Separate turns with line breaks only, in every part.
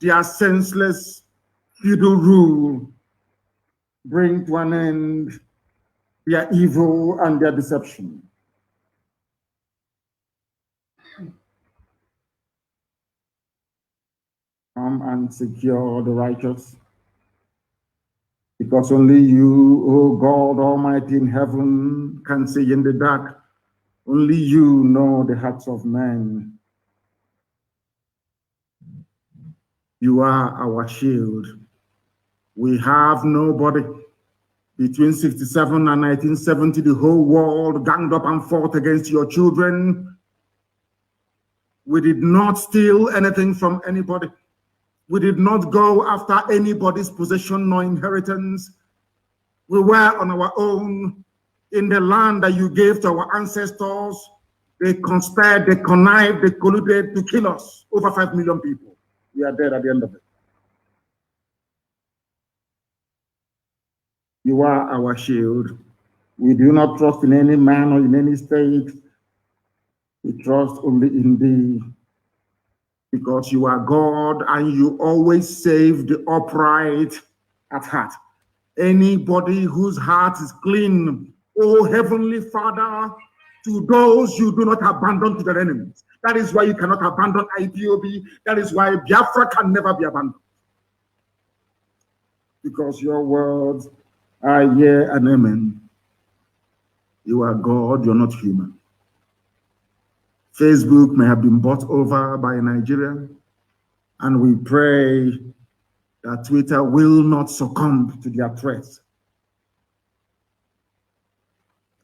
their senseless feudal rule, bring to an end their evil and their deception. Come and secure the righteous, because only you, O God Almighty in heaven, can see in the dark. Only you know the hearts of men. You are our shield. We have nobody. Between 67 and 1970, the whole world ganged up and fought against your children. We did not steal anything from anybody. We did not go after anybody's possession nor inheritance. We were on our own in the land that you gave to our ancestors. They conspired, they connived, they colluded to kill us. Over 5 million people. We are dead at the end of it. You are our shield. We do not trust in any man or in any state. We trust only in thee, because you are God and you always save the upright at heart. Anybody whose heart is clean, oh Heavenly Father, to those you do not abandon to their enemies. That is why you cannot abandon IPOB. That is why Biafra can never be abandoned. Because your words are yea and amen. You are God, you're not human. Facebook may have been bought over by Nigeria, and we pray that Twitter will not succumb to their threats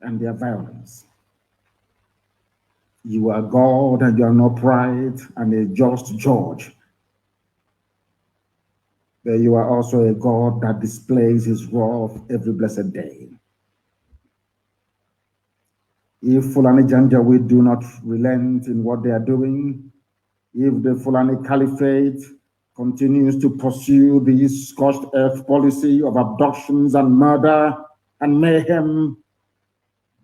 and their violence. You are God and you are not upright and a just judge. But you are also a God that displays his wrath every blessed day. If Fulani Janjaweed do not relent in what they are doing, if the Fulani Caliphate continues to pursue this scorched earth policy of abductions and murder and mayhem,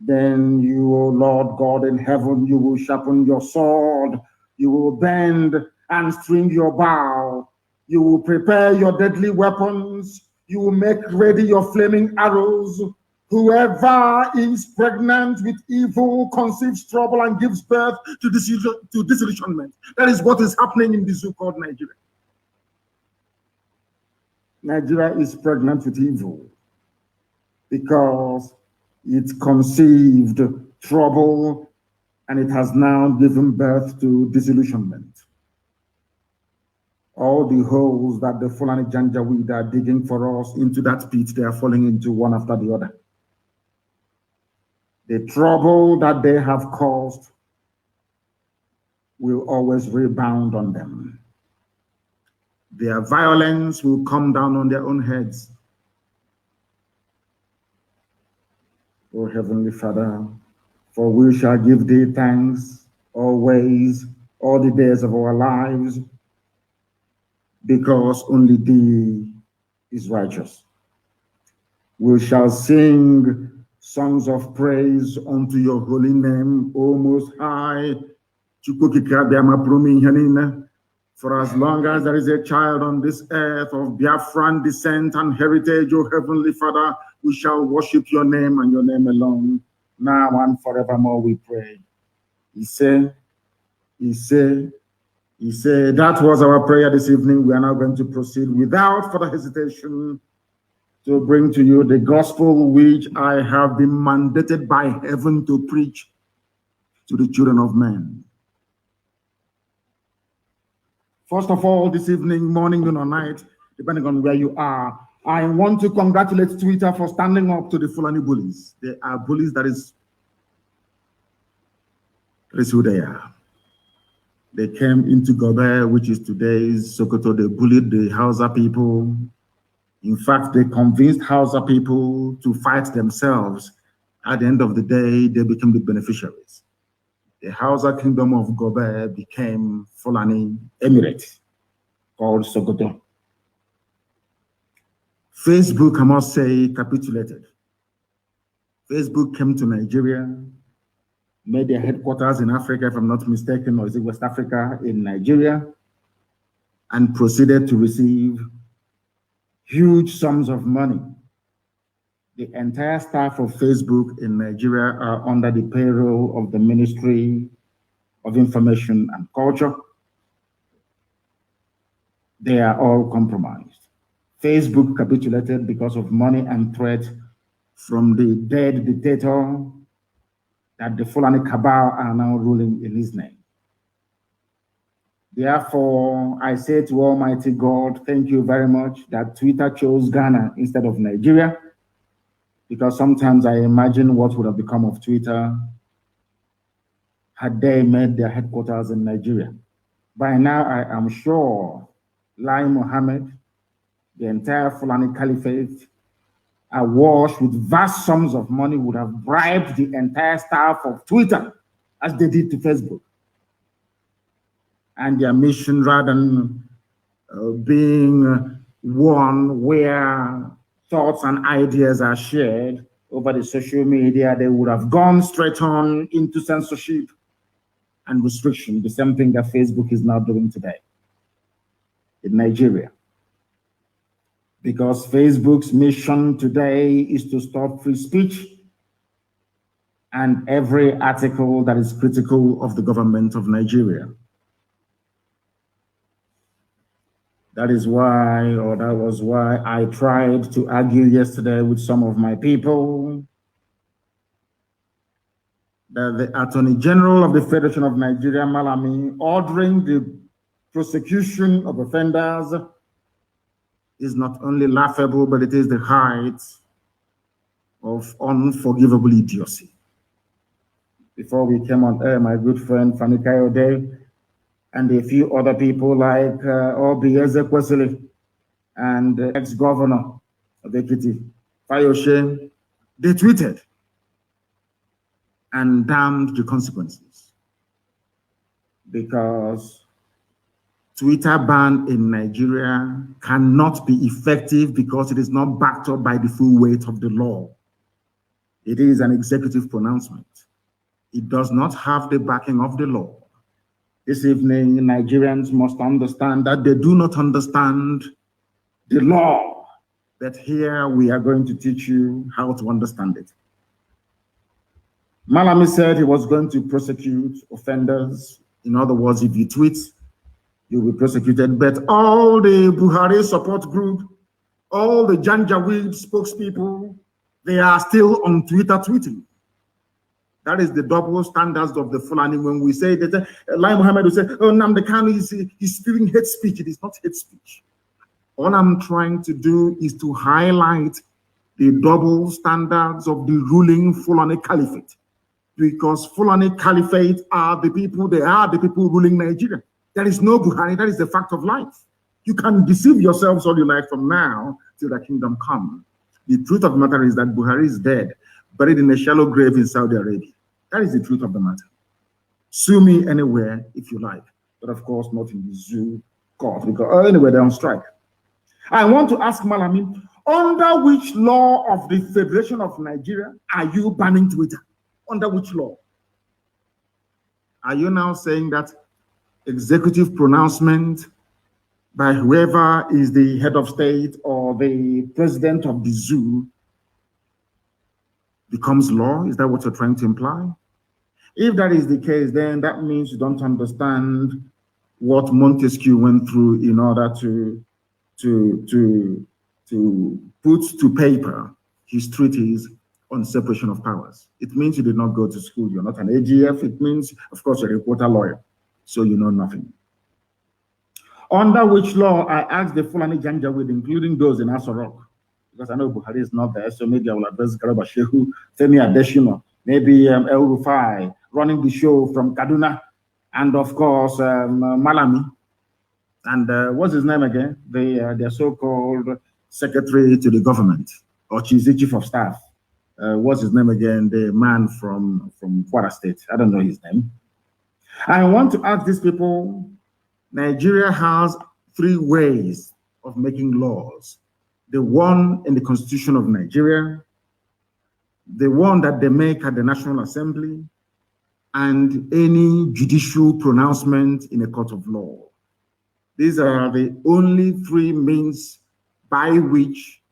then you, O Lord God in heaven, you will sharpen your sword, you will bend and string your bow, you will prepare your deadly weapons, you will make ready your flaming arrows. Whoever is pregnant with evil conceives trouble and gives birth to disillusionment. That is what is happening in the so-called Nigeria. Nigeria is pregnant with evil because it conceived trouble and it has now given birth to disillusionment. All the holes that the Fulani Janjaweed are digging for us into that pit, they are falling into one after the other. The trouble that they have caused will always rebound on them. Their violence will come down on their own heads. O Heavenly Father, for we shall give thee thanks always, all the days of our lives, because only thee is righteous. We shall sing songs of praise unto your holy name, O Most High. For as long as there is a child on this earth of Biafran descent and heritage, O Heavenly Father, we shall worship your name and your name alone, now and forevermore, we pray. He said, that was our prayer this evening. We are now going to proceed without further hesitation to bring to you the gospel which I have been mandated by heaven to preach to the children of men. First of all, this evening, morning, noon, or night, depending on where you are, I want to congratulate Twitter for standing up to the Fulani bullies. They are bullies, that is who they are. They came into Gobe, which is today's Sokoto. They bullied the Hausa people. In fact, they convinced Hausa people to fight themselves. At the end of the day, they became the beneficiaries. The Hausa kingdom of Gobe became Fulani Emirate, called Sokoto. Facebook, I must say, capitulated. Facebook came to Nigeria, made their headquarters in Africa, if I'm not mistaken, or is it West Africa, in Nigeria. and proceeded to receive huge sums of money. The entire staff of Facebook in Nigeria are under the payroll of the Ministry of Information and Culture. They are all compromised. Facebook capitulated because of money and threat from the dead dictator that the Fulani cabal are now ruling in his name. Therefore, I say to Almighty God, thank you very much that Twitter chose Ghana instead of Nigeria, because sometimes I imagine what would have become of Twitter had they made their headquarters in Nigeria. By now, I am sure Lai Mohammed, the entire Fulani Caliphate, awash with vast sums of money, would have bribed the entire staff of Twitter as they did to Facebook. And their mission, rather than being one where thoughts and ideas are shared over the social media, they would have gone straight on into censorship and restriction, the same thing that Facebook is now doing today in Nigeria. Because Facebook's mission today is to stop free speech and every article that is critical of the government of Nigeria. That is why, or that was why I tried to argue yesterday with some of my people that the Attorney General of the Federation of Nigeria, Malami, ordering the prosecution of offenders is not only laughable, but it is the height of unforgivable idiocy. Before we came on air, my good friend Fani Kayode and a few other people like Obi Ezekwesili and ex-governor of Ekiti, Fayoshe, they tweeted and damned the consequences, because Twitter ban in Nigeria cannot be effective because it is not backed up by the full weight of the law. It is an executive pronouncement. It does not have the backing of the law. This evening, Nigerians must understand that they do not understand the law, but here we are going to teach you how to understand it. Malami said he was going to prosecute offenders. In other words, if you tweet, you'll be prosecuted. But all the Buhari support group, all the Janjaweed spokespeople, they are still on Twitter tweeting. That is the double standards of the Fulani. When we say that, Lai Mohammed will say, oh, Nnamdi Kanu is spewing hate speech. It is not hate speech. All I'm trying to do is to highlight the double standards of the ruling Fulani Caliphate. Because Fulani Caliphate are the people, they are the people ruling Nigeria. There is no Buhari, that is the fact of life. You can deceive yourselves all you like from now till the kingdom come. The truth of the matter is that Buhari is dead, buried in a shallow grave in Saudi Arabia. That is the truth of the matter. Sue me anywhere if you like, but of course not in the zoo court, because anyway, they're on strike. I want to ask Malami, under which law of the Federation of Nigeria are you banning Twitter? Under which law? Are you now saying that executive pronouncement by whoever is the head of state or the president of the zoo becomes law? Is that what you're trying to imply? If that is the case, then that means you don't understand what Montesquieu went through in order to put to paper his treatise on separation of powers. It means you did not go to school. You're not an AGF. It means, of course, you're a quota lawyer, so you know nothing. Under which law, I asked the Fulani Janjaweed, including those in Aso Rock, because I know Buhari is not there, so maybe I will address Garba Shehu, Femi Adesina, maybe El Rufai, running the show from Kaduna, and of course, Malami, and what's his name again? Their so-called secretary to the government, or chief of staff. What's his name again? The man from Kwara State. I don't know his name. I want to ask these people, Nigeria has 3 ways of making laws. The one in the Constitution of Nigeria, the one that they make at the National Assembly, and any judicial pronouncement in a court of law. These are the only three means by which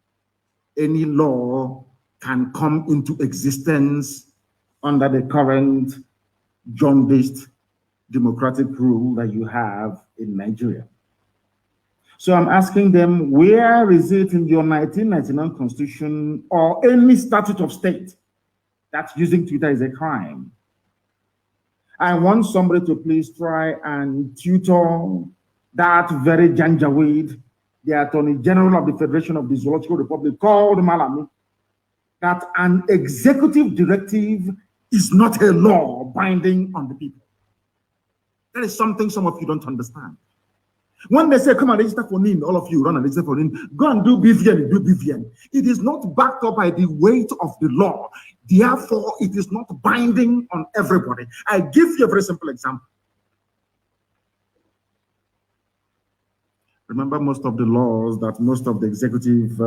any law can come into existence under the current jaundiced democratic rule that you have in Nigeria. So I'm asking them, where is it in your 1999 constitution or any statute of state that using Twitter is a crime? I want somebody to please try and tutor that very Janjaweed, the Attorney General of the Federation of the Zoological Republic, called Malami, that an executive directive is not a law binding on the people. That is something some of you don't understand. When they say, come and register for NIN, all of you run and register for NIN, go and do BVN, do BVN. It is not backed up by the weight of the law. Therefore, it is not binding on everybody. I give you a very simple example. Remember most of the laws, that most of the executive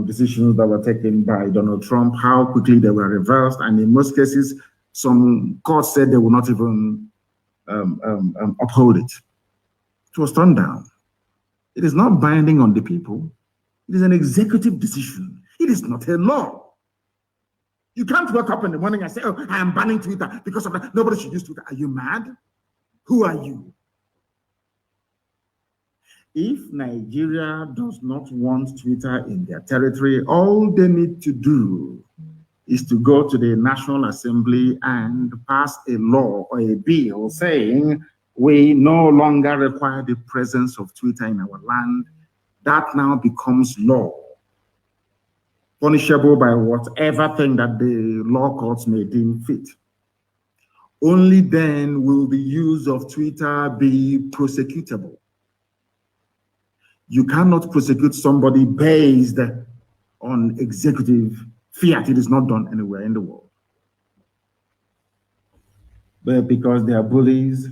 decisions that were taken by Donald Trump, how quickly they were reversed. And in most cases, some courts said they would not even uphold it. It was turned down. It is not binding on the people. It is an executive decision. It is not a law. You can't wake up in the morning and say, oh, I am banning Twitter because of that. Nobody should use Twitter. Are you mad? Who are you? If Nigeria does not want Twitter in their territory, all they need to do is to go to the National Assembly and pass a law or a bill saying we no longer require the presence of Twitter in our land. That now becomes law, punishable by whatever thing that the law courts may deem fit. Only then will the use of Twitter be prosecutable. You cannot prosecute somebody based on executive fiat. It is not done anywhere in the world. But because they are bullies,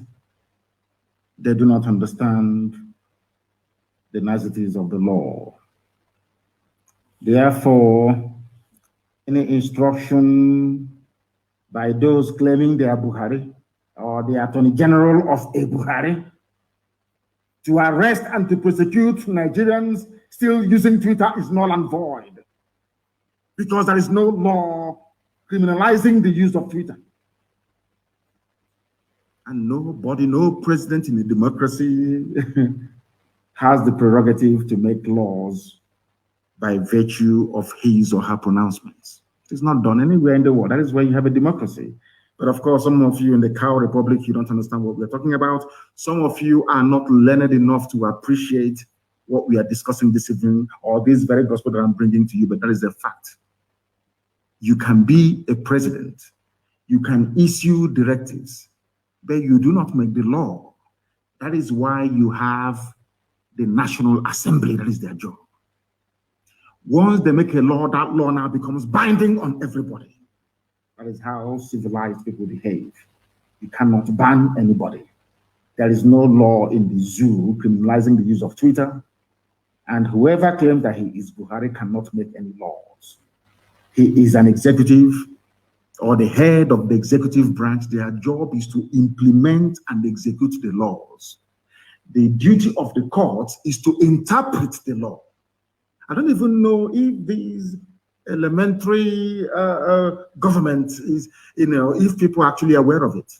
they do not understand the niceties of the law. Therefore, any instruction by those claiming they are Buhari or the Attorney General of a Buhari to arrest and to prosecute Nigerians still using Twitter is null and void, because there is no law criminalizing the use of Twitter. And nobody, no president in a democracy has the prerogative to make laws by virtue of his or her pronouncements. It is not done anywhere in the world. That is why you have a democracy. But of course, some of you in the cow republic, you don't understand what we're talking about. Some of you are not learned enough to appreciate what we are discussing this evening or this very gospel that I'm bringing to you, but that is a fact. You can be a president. You can issue directives, but you do not make the law. That is why you have the National Assembly. That is their job. Once they make a law, that law now becomes binding on everybody. That is how civilized people behave. You cannot ban anybody. There is no law in the zoo criminalizing the use of Twitter. And whoever claims that he is Buhari cannot make any laws. He is an executive or the head of the executive branch. Their job is to implement and execute the laws. The duty of the courts is to interpret the law. I don't even know if these elementary government is, if people are actually aware of it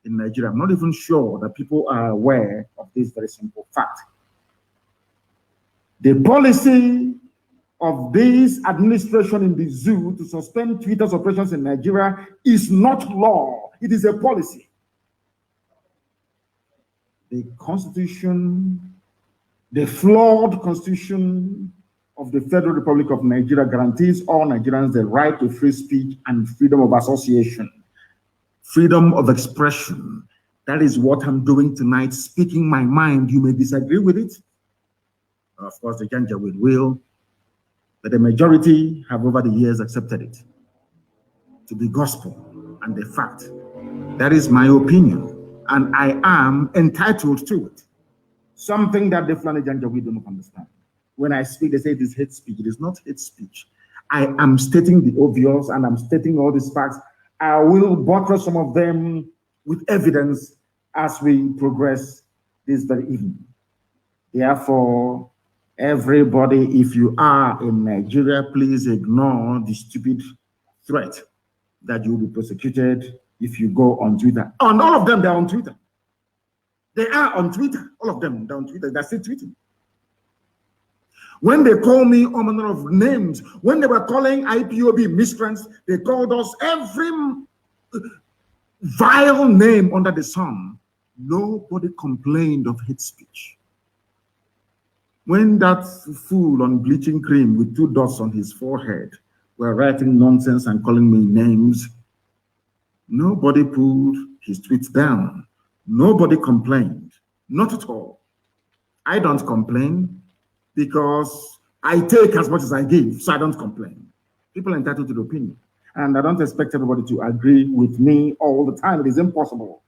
in Nigeria. I'm not even sure that people are aware of this very simple fact. The policy of this administration in the zoo to suspend Twitter's operations in Nigeria is not law. It is a policy. The constitution, the flawed constitution of the Federal Republic of Nigeria guarantees all Nigerians the right to free speech and freedom of association, freedom of expression. That is what I'm doing tonight, speaking my mind. You may disagree with it. Of course, the Janjaweed will, but the majority have over the years accepted it to be gospel and the fact. That is my opinion, and I am entitled to it. Something that the Fulani Janjaweed do not understand. When I speak, they say it is hate speech. It is not hate speech. I am stating the obvious, and I'm stating all these facts. I will buttress some of them with evidence as we progress this very evening. Therefore, everybody, if you are in Nigeria, please ignore the stupid threat that you will be prosecuted if you go on Twitter. And all of them, they're on Twitter. They are on Twitter. All of them, they're on Twitter. They're still tweeting. When they call me all manner of names, when they were calling IPOB miscreants, they called us every vile name under the sun. Nobody complained of hate speech. When that fool on bleaching cream with 2 dots on his forehead were writing nonsense and calling me names, nobody pulled his tweets down. Nobody complained. Not at all. I don't complain because I take as much as I give, so I don't complain. People are entitled to the opinion. And I don't expect everybody to agree with me all the time. It is impossible.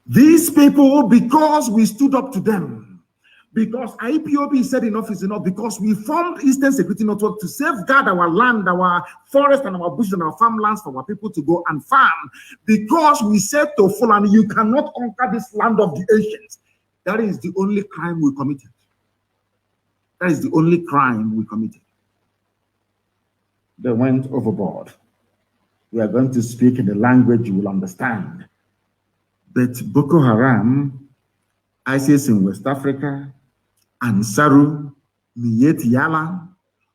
These people, because we stood up to them, because IPOB said enough is enough, because we formed Eastern Security Network to safeguard our land, our forest and our bush and our farmlands for our people to go and farm, because we said to Fulani, you cannot conquer this land of the ancients. That is the only crime we committed. That is the only crime we committed. They went overboard. We are going to speak in the language you will understand. But Boko Haram, ISIS in West Africa, Ansaru, Miet Yala,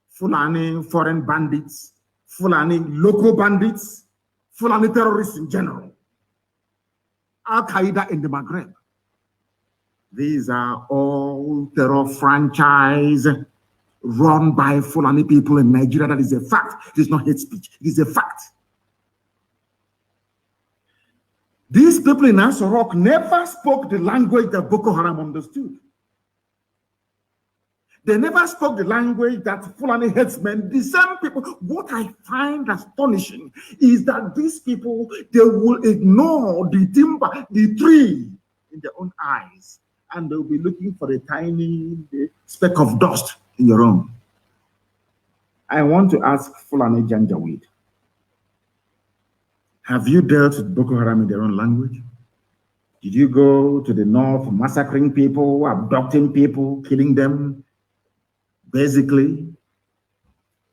Fulani foreign bandits, Fulani local bandits, Fulani terrorists in general, Al-Qaeda in the Maghreb. These are all terror franchise run by Fulani people in Nigeria. That is a fact. It is not hate speech. It is a fact. These people in Asorok never spoke the language that Boko Haram understood. They never spoke the language that Fulani headsmen, the same people. What I find astonishing is that these people, they will ignore the timber, the tree in their own eyes, and they'll be looking for a tiny speck of dust in your own. I want to ask Fulani Janjaweed, have you dealt with Boko Haram in their own language? Did you go to the north massacring people, abducting people, killing them, basically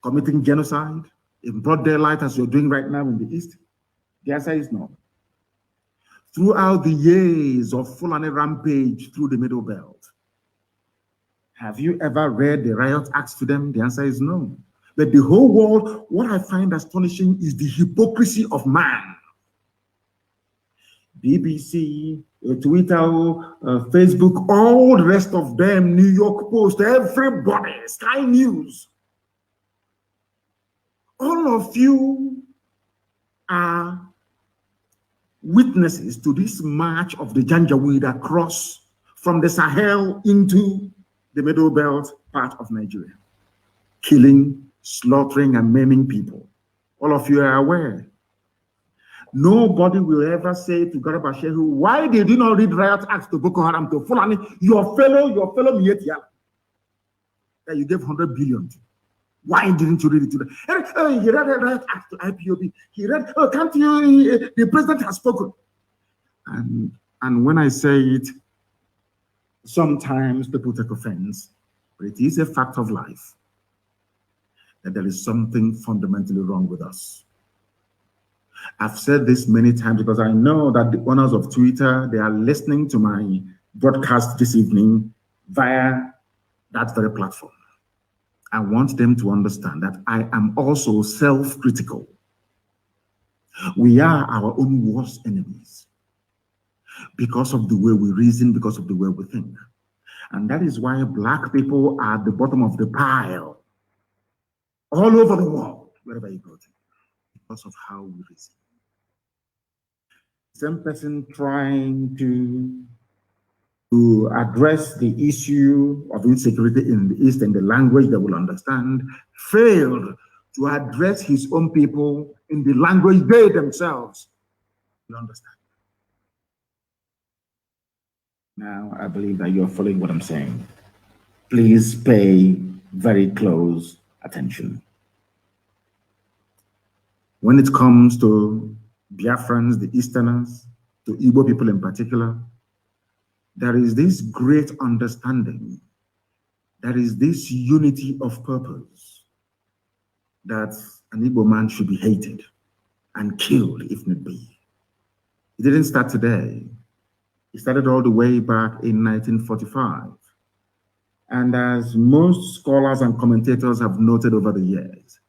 committing genocide in broad daylight as you're doing right now in the east? The answer is no. Throughout the years of Fulani rampage through the Middle Belt, have you ever read the riot acts to them? The answer is no. But the whole world, what I find astonishing is the hypocrisy of man. BBC, Twitter, Facebook, all the rest of them, New York Post, everybody, Sky News. All of you are witnesses to this march of the Janjaweed across from the Sahel into the Middle Belt part of Nigeria, killing, slaughtering, and maiming people. All of you are aware. Nobody will ever say to Garba Shehu, why did you not read riot acts to Boko Haram, to Fulani, your fellow Miet Yala, that you gave 100 billion to? Why didn't you read it to them? He read a riot act to IPOB. He read, can't you, the president has spoken. And when I say it, sometimes people take offense, but it is a fact of life that there is something fundamentally wrong with us. I've said this many times because I know that the owners of Twitter, they are listening to my broadcast this evening via that very platform. I want them to understand that I am also self-critical. We are our own worst enemies because of the way we reason, because of the way we think. And that is why Black people are at the bottom of the pile all over the world, wherever you go to, because of how we reason. Same person trying to address the issue of insecurity in the East in the language they will understand, failed to address his own people in the language they themselves will understand. Now, I believe that you're following what I'm saying. Please pay very close attention. When it comes to Biafrans, the Easterners, to Igbo people in particular, there is this great understanding, there is this unity of purpose that an Igbo man should be hated and killed if need be. It didn't start today. It started all the way back in 1945. And as most scholars and commentators have noted over the years,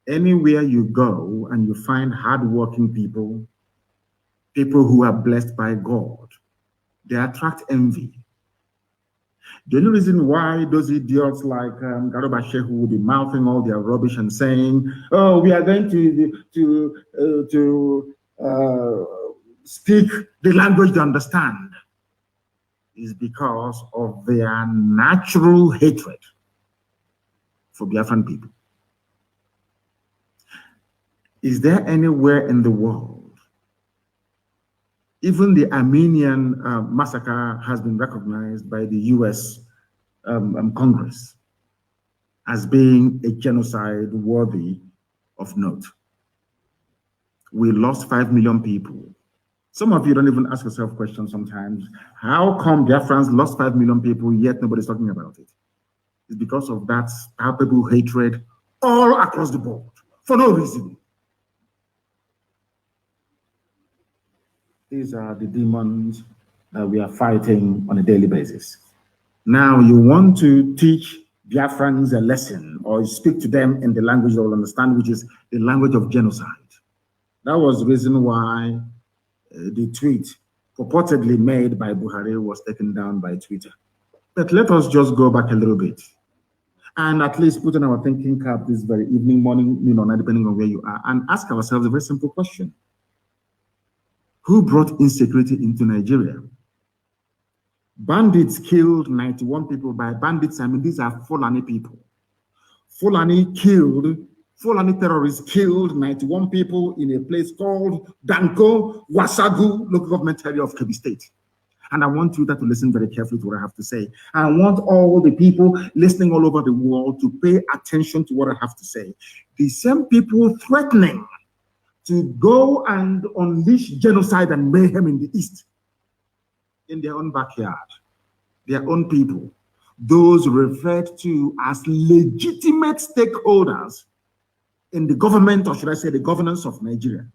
anywhere you go and you find hardworking people, people who are blessed by God, they attract envy. The only reason why those idiots like Garuba Shehu will be mouthing all their rubbish and saying, "Oh, we are going to speak the language they understand," is because of their natural hatred for Biafran people. Is there anywhere in the world, even the Armenian massacre has been recognized by the US Congress as being a genocide worthy of note? We lost 5 million people. Some of you don't even ask yourself questions sometimes. How come Biafrans lost 5 million people, yet nobody's talking about it? It's because of that palpable hatred all across the board, for no reason. These are the demons that we are fighting on a daily basis. Now, you want to teach Biafrans a lesson or speak to them in the language they will understand, which is the language of genocide. That was the reason why the tweet purportedly made by Buhari was taken down by Twitter. But let us just go back a little bit and at least put in our thinking cap this very evening, morning, depending on where you are, and ask ourselves a very simple question. Who brought insecurity into Nigeria? Bandits killed 91 people. By bandits, I mean these are Fulani people. Fulani terrorists killed 91 people in a place called Danko Wasagu, local government area of Kebbi State. And I want you to listen very carefully to what I have to say. I want all the people listening all over the world to pay attention to what I have to say. The same people threatening to go and unleash genocide and mayhem in the East, in their own backyard, their own people, those referred to as legitimate stakeholders in the government, or should I say the governance of Nigeria,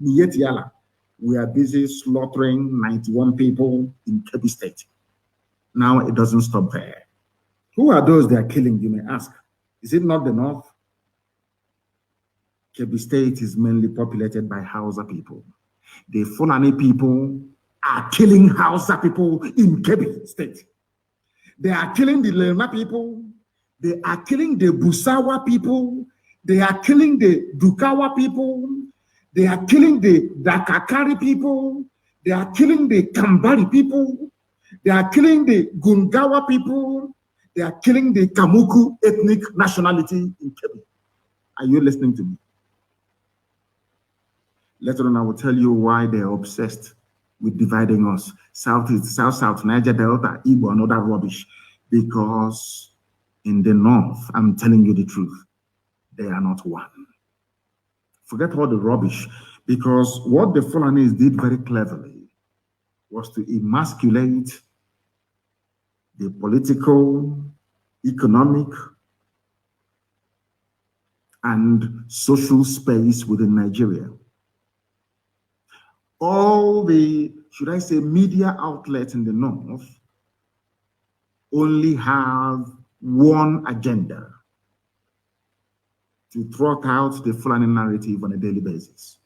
we are busy slaughtering 91 people in Kebbi State. Now it doesn't stop there. Who are those they are killing, you may ask? Is it not the North? Kebbi State is mainly populated by Hausa people. The Fulani people are killing Hausa people in Kebbi State. They are killing the Lerma people. They are killing the Busawa people. They are killing the Dukawa people. They are killing the Dakakari people. They are killing the Kambari people. They are killing the Gungawa people. They are killing the Kamuku ethnic nationality in Kebbi. Are you listening to me? Later on, I will tell you why they're obsessed with dividing us. Southeast, South, Niger Delta, Igbo, and other rubbish. Because in the North, I'm telling you the truth, they are not one. Forget all the rubbish. Because what the Fulanis did very cleverly was to emasculate the political, economic, and social space within Nigeria. All the, should I say, media outlets in the North only have one agenda: to throw out the Fulani narrative on a daily basis.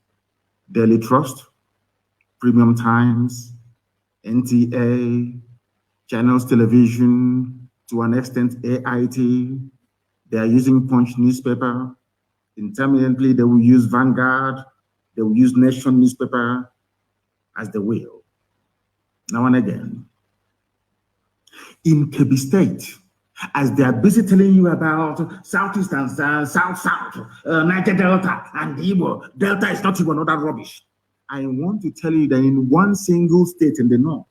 Daily Trust, Premium Times, NTA, Channels Television, to an extent AIT. They are using Punch newspaper. Intermittently, they will use Vanguard. They will use Nation newspaper as they will. Now and again. In Kebbi State, as they are busy telling you about Southeast and South, Niger Delta and Igbo. Delta is not even other rubbish. I want to tell you that in one single state in the North,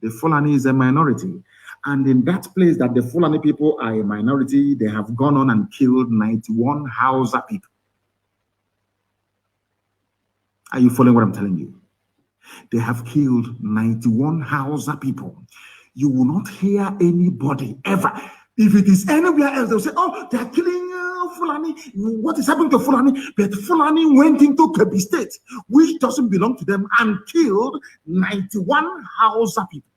the Fulani is a minority. And in that place that the Fulani people are a minority, they have gone on and killed 91 Hausa people. Are you following what I'm telling you? They have killed 91 Hausa people. You will not hear anybody ever. If it is anywhere else, they'll say, oh, they're killing Fulani. What is happening to Fulani? But Fulani went into Kebbi State, which doesn't belong to them, and killed 91 Hausa people.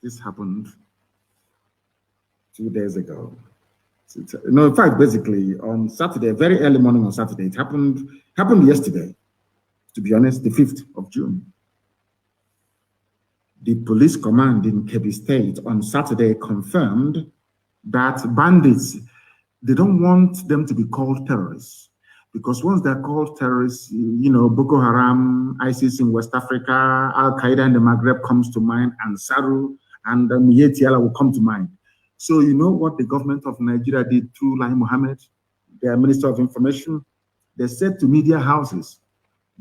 This happened 2 days ago. No, in fact, basically on Saturday, very early morning on Saturday, it happened yesterday, to be honest, the 5th of June. The police command in Kebbi State on Saturday confirmed that bandits, they don't want them to be called terrorists, because once they're called terrorists, you know, Boko Haram, ISIS in West Africa, Al-Qaeda in the Maghreb comes to mind, and Saru and Yetiala will come to mind. So you know what the government of Nigeria did through Lai Mohammed, their Minister of Information? They said to media houses,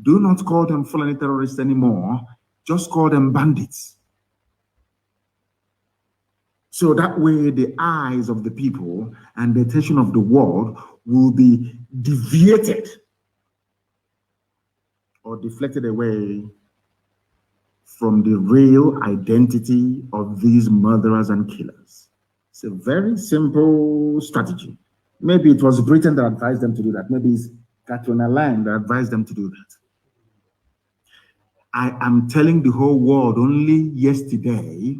do not call them Fulani terrorists anymore, just call them bandits. So that way the eyes of the people and the attention of the world will be deviated or deflected away from the real identity of these murderers and killers. It's a very simple strategy. Maybe it was Britain that advised them to do that. Maybe it's Katrina Line that advised them to do that. I am telling the whole world only yesterday,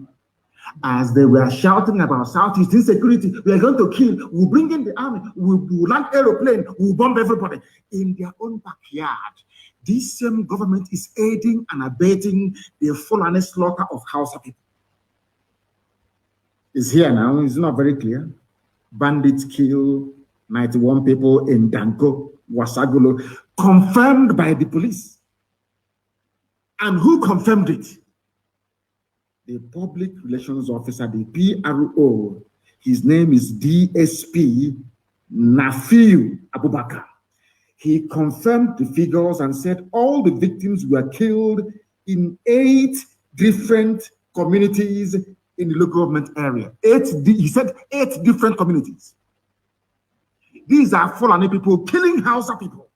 as they were shouting about Southeast insecurity, we are going to kill, we'll bring in the army, we'll land aeroplane, we'll bomb everybody. In their own backyard, this same government is aiding and abetting the Fulani slaughter of Hausa people. It's here now, it's not very clear. Bandits kill 91 people in Danko, Wasagolo, confirmed by the police. And who confirmed it? The public relations officer, the PRO. His name is DSP Nafiu Abubakar. He confirmed the figures and said all the victims were killed in 8 different communities in the local government area. He said 8 different communities. These are Fulani people killing Hausa people.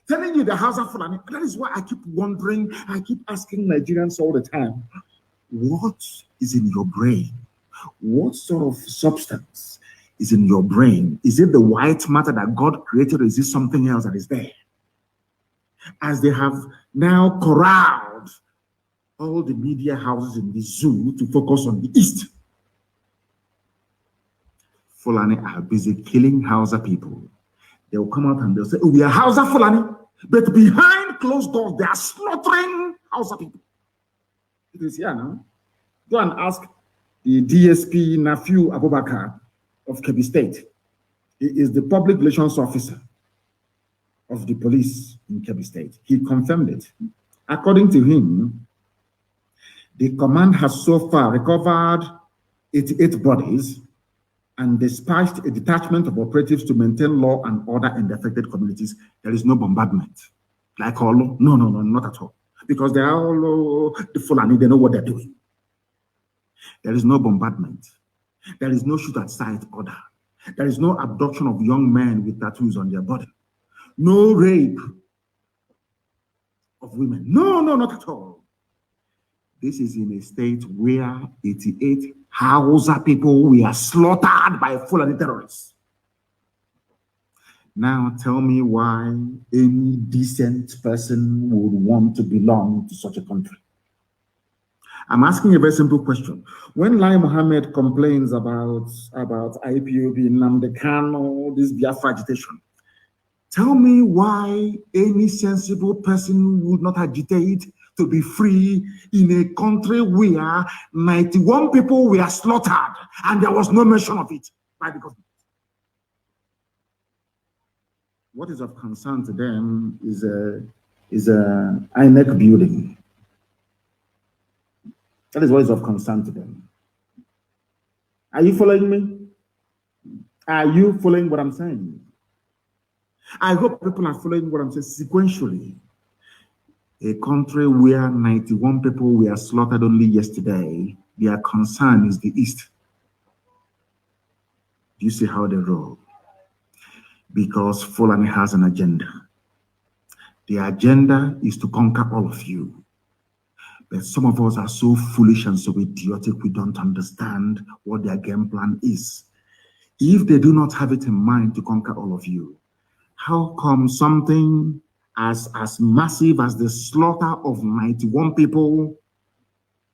Telling you the Hausa Fulani. That is why I keep wondering, I keep asking Nigerians all the time, what is in your brain? What sort of substance is in your brain? Is it the white matter that God created, or is it something else that is there? As they have now corralled all the media houses in the zoo to focus on the East, Fulani are busy killing Hausa people. They will come out and they'll say, oh, we are Hausa Fulani, but behind closed doors, they are slaughtering Hausa people. It is here now. Go and ask the DSP Nafiu Abubakar of Kebbi State. He is the public relations officer of the police in Kebbi State. He confirmed it. According to him, the command has so far recovered 88 bodies and dispatched a detachment of operatives to maintain law and order in the affected communities. There is no bombardment. Like all, no, not at all. Because they are all the Fulani, they know what they're doing. There is no bombardment. There is no shoot at sight order. There is no abduction of young men with tattoos on their body. No rape of women. No, not at all. This is in a state where 88 Hausa people were slaughtered by Fulani terrorists. Now tell me why any decent person would want to belong to such a country. I'm asking a very simple question. When Lai Mohammed complains about IPOB Nnamdi Kanu, this Biafra agitation, tell me why any sensible person would not agitate to be free in a country where 91 people were slaughtered and there was no mention of it by the government. What is of concern to them is a INEC building. That is what is of concern to them. Are you following me? Are you following what I'm saying? I hope people are following what I'm saying sequentially. A country where 91 people were slaughtered only yesterday, their concern is the East. Do you see how they roll? Because Fulani has an agenda. The agenda is to conquer all of you. But some of us are so foolish and so idiotic, we don't understand what their game plan is. If they do not have it in mind to conquer all of you, how come something as massive as the slaughter of 91 people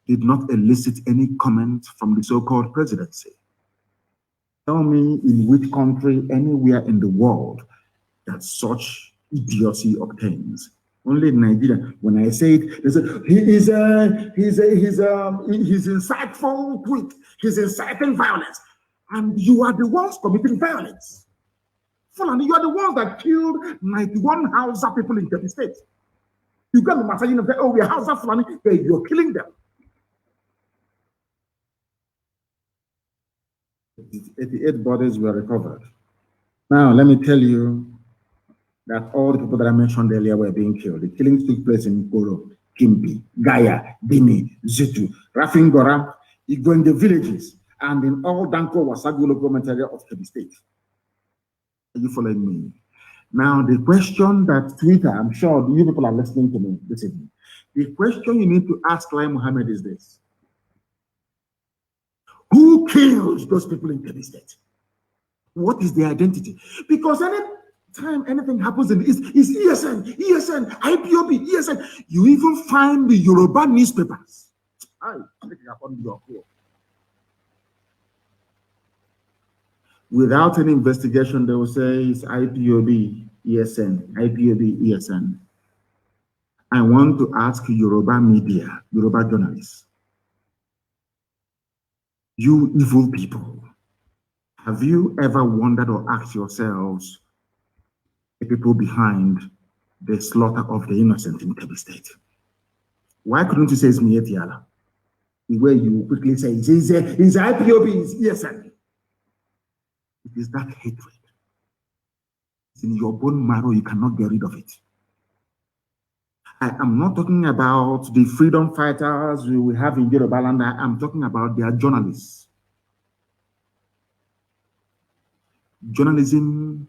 did not elicit any comment from the so-called presidency? Tell me in which country anywhere in the world that such idiocy obtains. Only in Nigeria. When I say it, they say he's insightful tweet. He's inciting violence, and you are the ones committing violence. Fulani, you are the ones that killed 91 Hausa people in Kebbi State. You got the massaging of oh, we're Hausa Fulani, but you're killing them. 88 bodies were recovered. Now, let me tell you that all the people that I mentioned earlier were being killed. The killings took place in Koro, Kimpi, Gaya, Dini, Zitu, Rafingora, Igwende villages, and in all Danko Wasagu local government area of Kebbi State. Are you following me? Now, the question that Twitter, I'm sure you people are listening to me this evening. The question you need to ask Lai Mohammed is this: who killed those people in Kebbi State? What is their identity? Because anytime anything happens in the East, it's ESN, IPOB, ESN. You even find the Yoruba newspapers. Without any investigation, they will say it's IPOB, ESN, IPOB, ESN. I want to ask Yoruba media, Yoruba journalists, you evil people, have you ever wondered or asked yourselves the people behind the slaughter of the innocent in Kebbi State? Why couldn't you say it's Mietiala? The way you quickly say it's IPOB, it's ESN. It is that hatred. It's in your bone marrow, you cannot get rid of it. I am not talking about the freedom fighters we have in Yoruba land. I am talking about their journalists. Journalism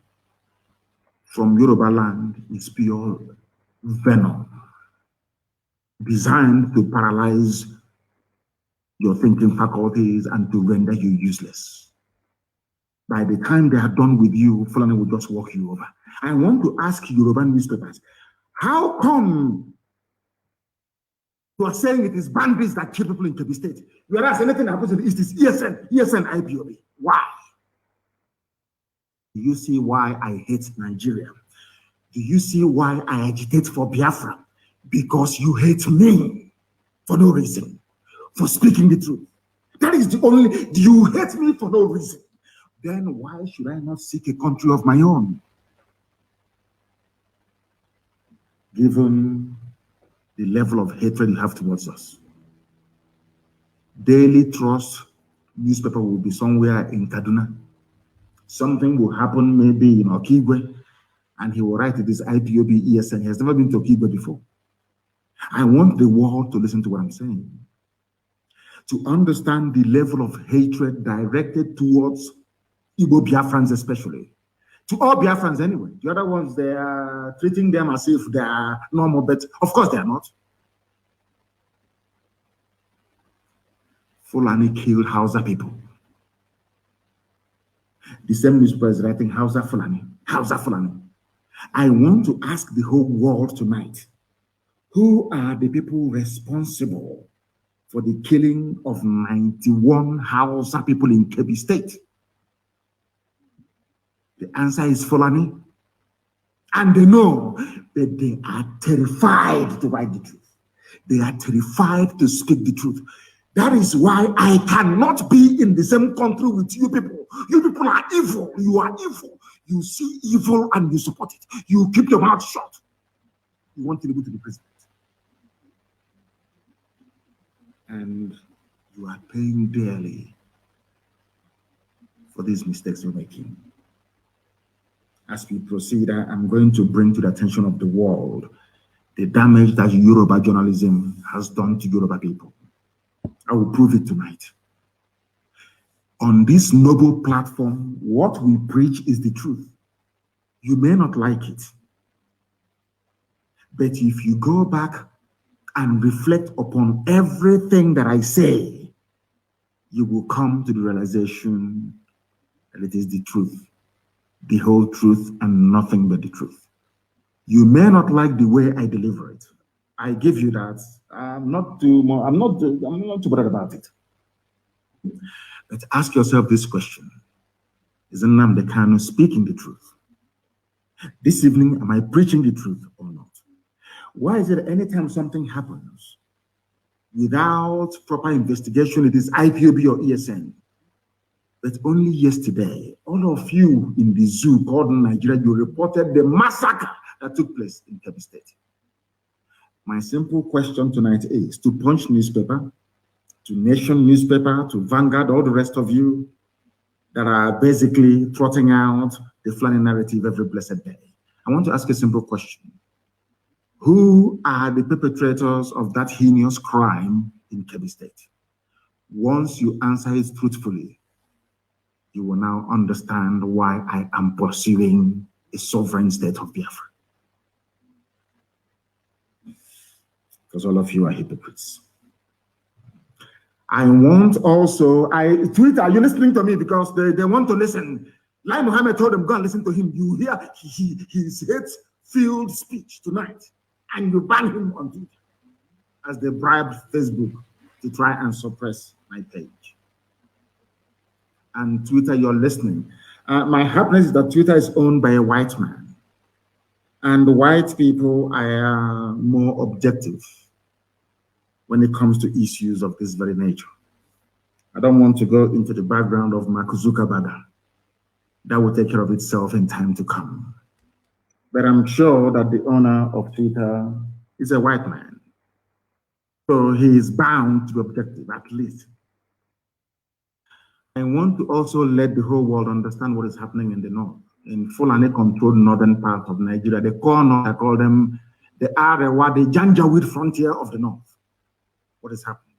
from Yoruba land is pure venom, designed to paralyze your thinking faculties and to render you useless. By the time they are done with you, Fulani will just walk you over. I want to ask Yoruba newspapers, how come you are saying it is bandits that kill people in Kebbi State, whereas anything that happens in the East is ESN, IPOB? Why? Do you see why I hate Nigeria? Do you see why I agitate for Biafra? Because you hate me for no reason, for speaking the truth. That is the only, you hate me for no reason. Then why should I not seek a country of my own? Given the level of hatred you have towards us. Daily Trust newspaper will be somewhere in Kaduna. Something will happen maybe in Okigwe, and he will write it is IPOB ESN. He has never been to Okigwe before. I want the world to listen to what I'm saying, to understand the level of hatred directed towards Igbo Biafrans especially. To all Biafrans anyway. The other ones, they are treating them as if they are normal, but of course they are not. Fulani killed Hausa people. The same newspaper is writing Hausa Fulani, Hausa Fulani. I want to ask the whole world tonight, who are the people responsible for the killing of 91 Hausa people in Kebbi State? The answer is Fulani. And they know that they are terrified to write the truth. They are terrified to speak the truth. That is why I cannot be in the same country with you people. You people are evil. You are evil. You see evil and you support it. You keep your mouth shut. You want to be the president. And you are paying dearly for these mistakes you're making. As we proceed, I'm going to bring to the attention of the world the damage that Yoruba journalism has done to Yoruba people. I will prove it tonight. On this noble platform, what we preach is the truth. You may not like it. But if you go back and reflect upon everything that I say, you will come to the realization that it is the truth, the whole truth, and nothing but the truth. You may not like the way I deliver it. I give you that. I'm not too bothered about it. But ask yourself this question: is Nnamdi Kanu speaking the truth? This evening, am I preaching the truth or not? Why is it anytime something happens without proper investigation, it is IPOB or ESN? But only yesterday, all of you in the zoo called Nigeria, you reported the massacre that took place in Kebbi State. My simple question tonight is to Punch newspaper, to Nation newspaper, to Vanguard, all the rest of you that are basically trotting out the Fulani narrative every blessed day. I want to ask a simple question. Who are the perpetrators of that heinous crime in Kebbi State? Once you answer it truthfully, you will now understand why I am pursuing a sovereign state of Biafra. Because all of you are hypocrites. I want also, Twitter, are you listening to me? Because they want to listen. Like Muhammad told them, go and listen to him. You hear his hate-filled speech tonight, and you ban him on Twitter as they bribed Facebook to try and suppress my page. And Twitter, you're listening. My happiness is that Twitter is owned by a white man. And white people are more objective when it comes to issues of this very nature. I don't want to go into the background of Mark Zuckerberg. That will take care of itself in time to come. But I'm sure that the owner of Twitter is a white man. So he is bound to be objective, at least. I want to also let the whole world understand what is happening in the north, in Fulani-controlled northern part of Nigeria. The core north, I call them the Arewa, the Janjaweed frontier of the north. What is happening?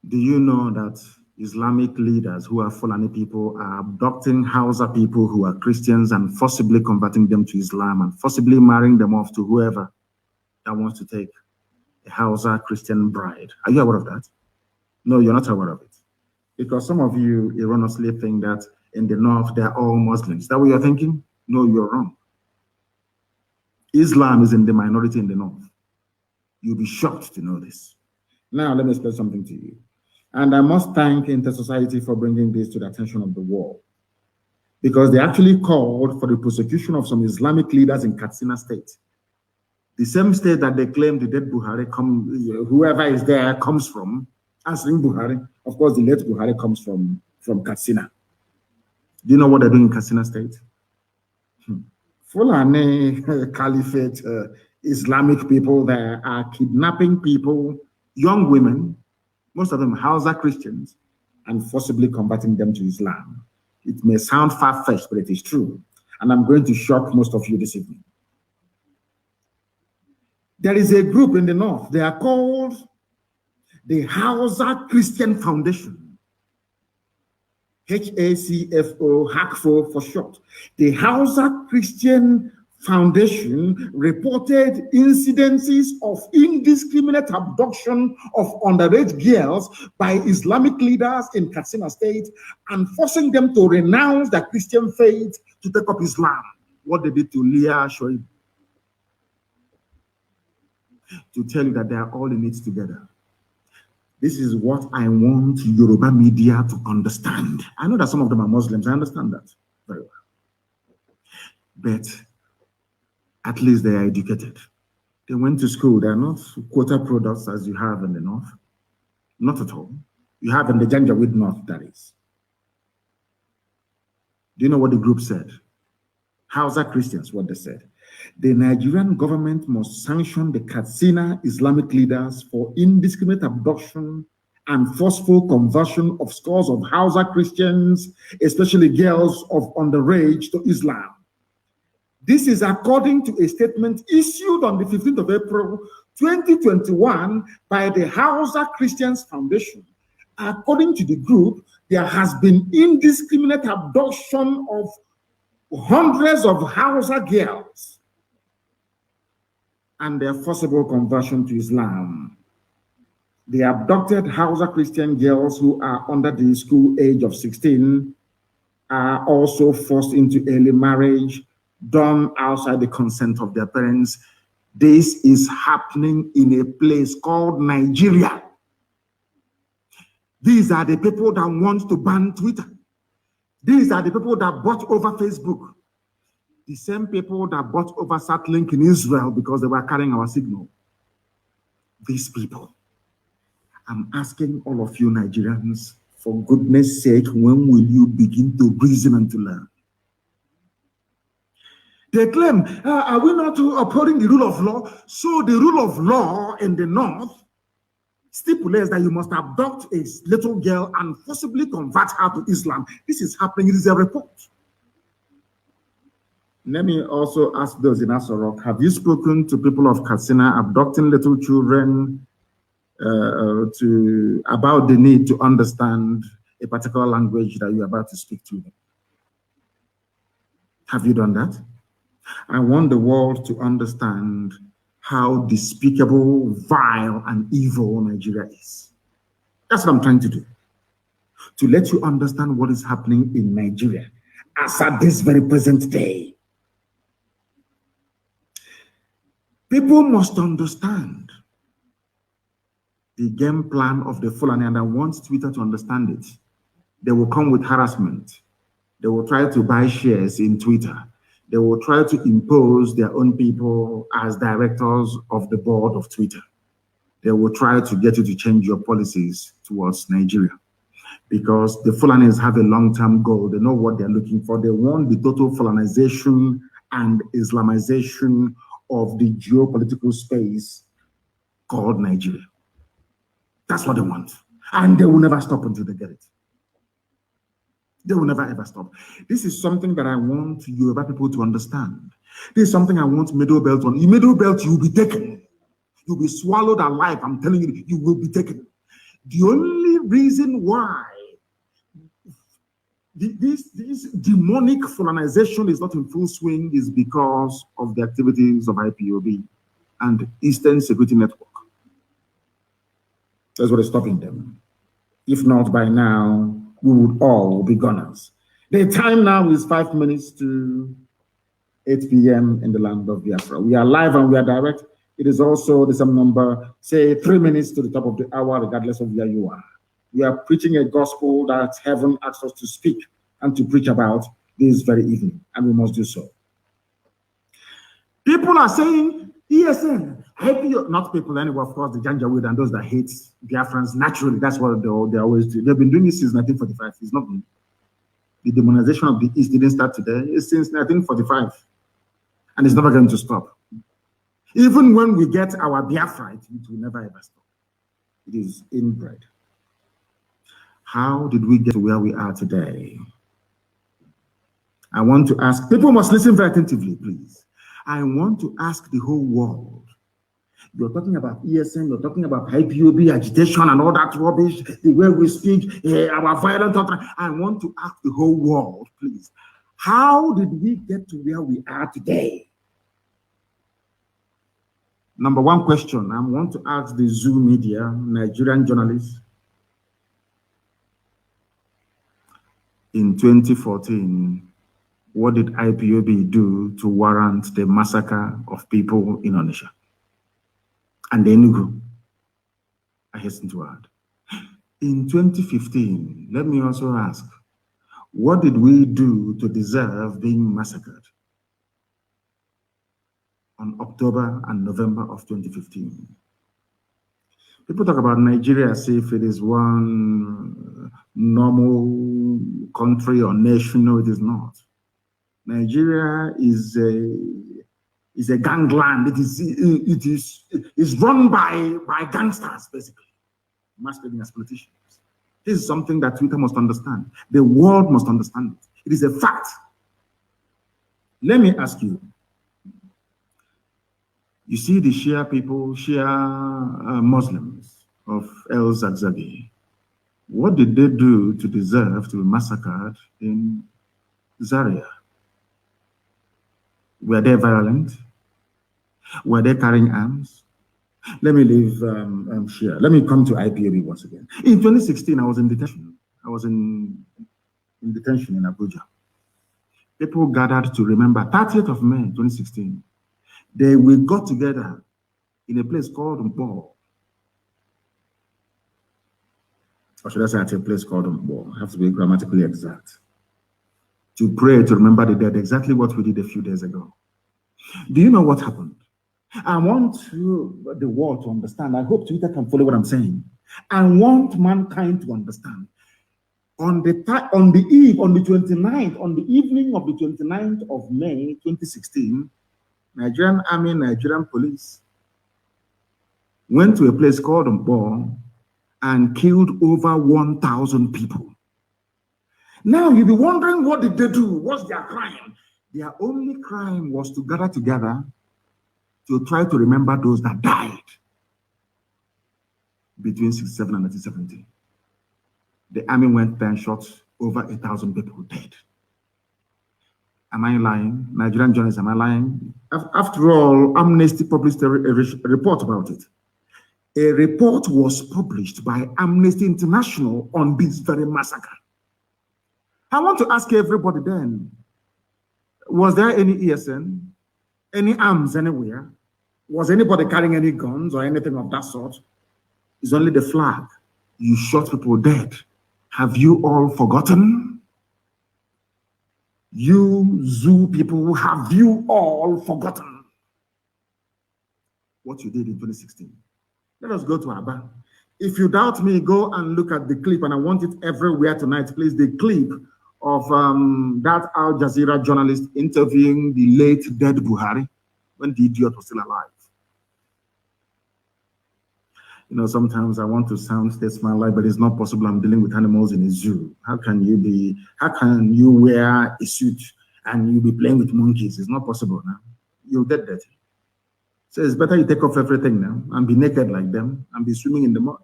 Do you know that Islamic leaders who are Fulani people are abducting Hausa people who are Christians and forcibly converting them to Islam and forcibly marrying them off to whoever that wants to take a Hausa Christian bride? Are you aware of that? No, you're not aware of it. Because some of you erroneously think that in the north, they're all Muslims. Is that what you're thinking? No, you're wrong. Islam is in the minority in the north. You'll be shocked to know this. Now, let me explain something to you. And I must thank Inter-Society for bringing this to the attention of the world. Because they actually called for the prosecution of some Islamic leaders in Katsina State. The same state that they claim the dead Buhari, whoever is there, comes from. Answering Buhari, of course, the late Buhari comes from Katsina. Do you know what they're doing in Katsina State? Fulani Caliphate Islamic people there are kidnapping people, young women, most of them Hausa Christians, and forcibly converting them to Islam. It may sound far-fetched, but it is true. And I'm going to shock most of you this evening. There is a group in the north. They are called the Hausa Christian Foundation. HACFO, HACFO for short. The Hausa Christian Foundation reported incidences of indiscriminate abduction of underage girls by Islamic leaders in Katsina State and forcing them to renounce their Christian faith to take up Islam. What they did to Leah Shoaib. To tell you that they are all in it together. This is what I want Yoruba media to understand. I know that some of them are Muslims. I understand that very well. But at least they are educated. They went to school. They are not quota products as you have in the north. Not at all. You have in the Janjaweed north, that is. Do you know what the group said? Hausa Christians, what they said. The Nigerian government must sanction the Katsina Islamic leaders for indiscriminate abduction and forceful conversion of scores of Hausa Christians, especially girls of underage, to Islam. This is according to a statement issued on the 15th of April, 2021 by the Hausa Christians Foundation. According to the group, there has been indiscriminate abduction of hundreds of Hausa girls and their forcible conversion to Islam. The abducted Hausa Christian girls who are under the school age of 16 are also forced into early marriage, done outside the consent of their parents. This is happening in a place called Nigeria. These are the people that want to ban Twitter. These are the people that bought over Facebook. The same people that bought over Satlink in Israel because they were carrying our signal. These people. I'm asking all of you Nigerians, for goodness sake, when will you begin to reason and to learn? They claim, are we not upholding the rule of law? So the rule of law in the north stipulates that you must abduct a little girl and forcibly convert her to Islam. This is happening. It is a report. Let me also ask those in Asorok, have you spoken to people of Katsina abducting little children about the need to understand a particular language that you're about to speak to them? Have you done that? I want the world to understand how despicable, vile, and evil Nigeria is. That's what I'm trying to do. To let you understand what is happening in Nigeria as at this very present day. People must understand the game plan of the Fulani, and I want Twitter to understand it. They will come with harassment. They will try to buy shares in Twitter. They will try to impose their own people as directors of the board of Twitter. They will try to get you to change your policies towards Nigeria because the Fulanis have a long-term goal. They know what they're looking for. They want the total Fulanization and Islamization of the geopolitical space called Nigeria. That's what they want. And they will never stop until they get it. They will never ever stop. This is something that I want Yoruba people to understand. This is something I want Middle Belt on. In Middle Belt, you will be taken. You'll be swallowed alive. I'm telling you, you will be taken. The only reason why this demonic Fulanization is not in full swing is because of the activities of IPOB and Eastern Security Network. That's what is stopping them. If not by now, we would all be gunners. The time now is 5 minutes to 8 p.m. in the land of Biafra. We are live and we are direct. It is also the same number, say 3 minutes to the top of the hour, regardless of where you are. We are preaching a gospel that heaven asks us to speak and to preach about this very evening, and we must do so. People are saying, ESN, not people anyway, of course, the Janjaweed and those that hate Biafrans, naturally, that's what they always do. They've been doing this since 1945. It's not new. The demonization of the East didn't start today. It's since 1945. And it's never going to stop. Even when we get our Biafra, it will never ever stop. It is inbred. How did we get to where we are today? I want to ask, people must listen very attentively, please. I want to ask the whole world. You're talking about ESN, you're talking about IPOB agitation and all that rubbish, the way we speak, our violent thought. I want to ask the whole world, please. How did we get to where we are today? Number one question, I want to ask the Zoo media, Nigerian journalists. In 2014, what did IPOB do to warrant the massacre of people in Onitsha? And the Enugu, I hasten to add. In 2015, let me also ask, what did we do to deserve being massacred on October and November of 2015? People talk about Nigeria as if it is one normal country or nation. No, it is not. Nigeria is a gangland. It is run by gangsters, basically, masquerading as politicians. This is something that Twitter must understand. The world must understand it. It is a fact. Let me ask you. You see the Shia people, Shia Muslims of El Zagzagi. What did they do to deserve to be massacred in Zaria? Were they violent? Were they carrying arms? Let me leave here. Let me come to IPOB once again. In 2016, I was in detention. I was in detention in Abuja. People gathered to remember 30th of May 2016. We got together in a place called Mpo. Or should I say at a place called Mpo? I have to be grammatically exact. To pray, to remember the dead, exactly what we did a few days ago. Do you know what happened? I want the world to understand. I hope Twitter can follow what I'm saying. I want mankind to understand. On the 29th, on the evening of the 29th of May 2016, Nigerian Army, Nigerian Police went to a place called Mpo and killed over 1,000 people. Now you'll be wondering, what did they do? What's their crime? Their only crime was to gather together to try to remember those that died between 67 and 1970. The army went there and shot over 1,000 people dead. Am I lying? Nigerian journalists, am I lying? After all, Amnesty published a report about it. A report was published by Amnesty International on this very massacre. I want to ask everybody then, was there any ESN, any arms anywhere? Was anybody carrying any guns or anything of that sort? It's only the flag. You shot people dead. Have you all forgotten? You zoo people, have you all forgotten what you did in 2016? Let us go to Aba. If you doubt me, go and look at the clip, and I want it everywhere tonight, please. The clip of that Al Jazeera journalist interviewing the late dead Buhari when the idiot was still alive. You know, sometimes I want to sound statesmanlike, but it's not possible. I'm dealing with animals in a zoo. How can you wear a suit and you be playing with monkeys? It's not possible now. You'll get dirty. So it's better you take off everything now and be naked like them and be swimming in the mud.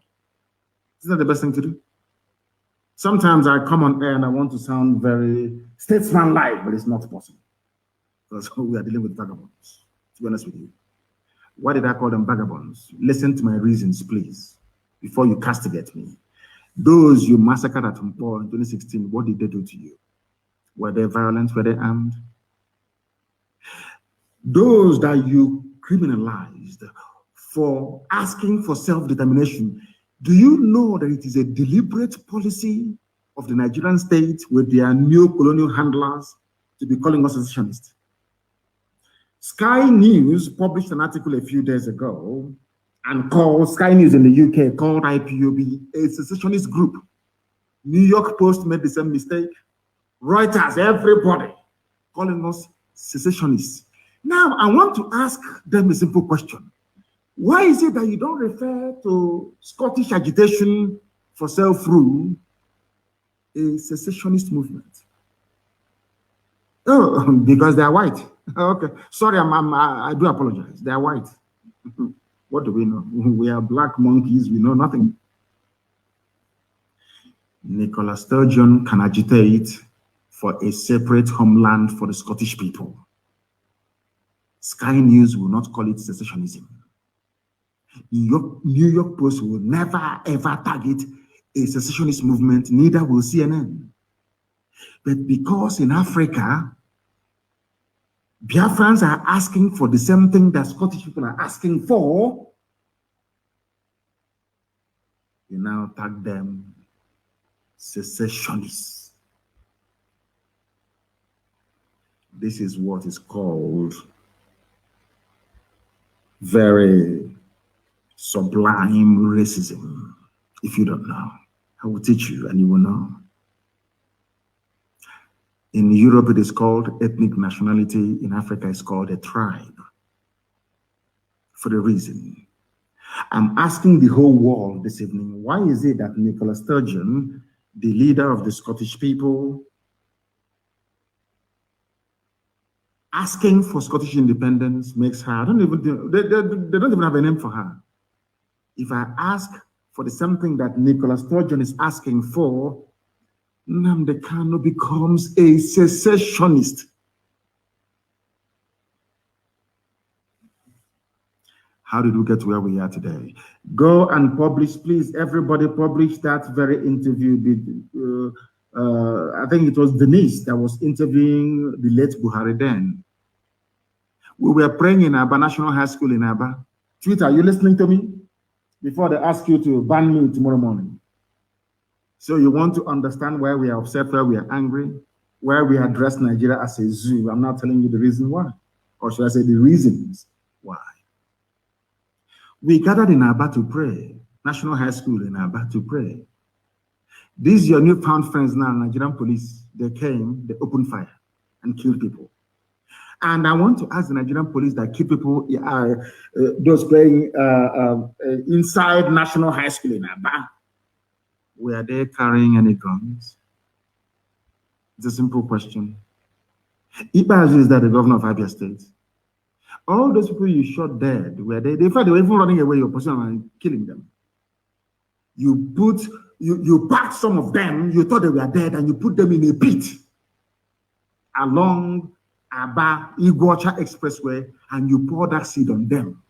Isn't that the best thing to do? Sometimes I come on air and I want to sound very statesmanlike, but it's not possible because we are dealing with vagabonds, to be honest with you. Why did I call them vagabonds? Listen to my reasons, please, before you castigate me. Those you massacred at Mpo in 2016, what did they do to you? Were they violent? Were they armed? Those that you criminalized for asking for self-determination, do you know that it is a deliberate policy of the Nigerian state with their neo-colonial handlers to be calling us secessionists? Sky News published an article a few days ago and called Sky News in the UK called IPOB a secessionist group. New York Post made the same mistake. Reuters, everybody calling us secessionists. Now, I want to ask them a simple question. Why is it that you don't refer to Scottish agitation for self-rule a secessionist movement? Oh, because they are white. Okay, sorry, I do apologize. They are white. What do we know? We are black monkeys. We know nothing. Nicola Sturgeon can agitate for a separate homeland for the Scottish people. Sky News will not call it secessionism. New York Post will never ever target a secessionist movement, neither will CNN. But because in Africa, Biafrans are asking for the same thing that Scottish people are asking for, you now tag them secessionists. This is what is called very sublime racism. If you don't know, I will teach you and you will know. In Europe, it is called ethnic nationality. In Africa, it's called a tribe. For the reason, I'm asking the whole world this evening, why is it that Nicola Sturgeon, the leader of the Scottish people, asking for Scottish independence makes her, they don't even have a name for her. If I ask for the same thing that Nicola Sturgeon is asking for, Nnamdi Kanu becomes a secessionist. How did we get to where we are today? Go and publish, please. Everybody publish that very interview. I think it was Denise that was interviewing the late Buhari then. We were praying in Aba National High School in Aba. Twitter, are you listening to me? Before they ask you to ban me tomorrow morning. So you want to understand why we are upset, why we are angry, why we address Nigeria as a zoo. I'm not telling you the reason why. Or should I say the reasons why. We gathered in Aba to pray. National High School in Aba to pray. These your newfound friends now, Nigerian police, they came, they opened fire and killed people. And I want to ask the Nigerian police that keep people, those playing inside National High School in Aba, were they carrying any guns? It's a simple question. Ibazu is that the governor of Abia State. All those people you shot dead, were they? In fact, they were even running away your position and killing them. You packed some of them, you thought they were dead, and you put them in a pit along Aba Iguacha Expressway, and you poured that seed on them.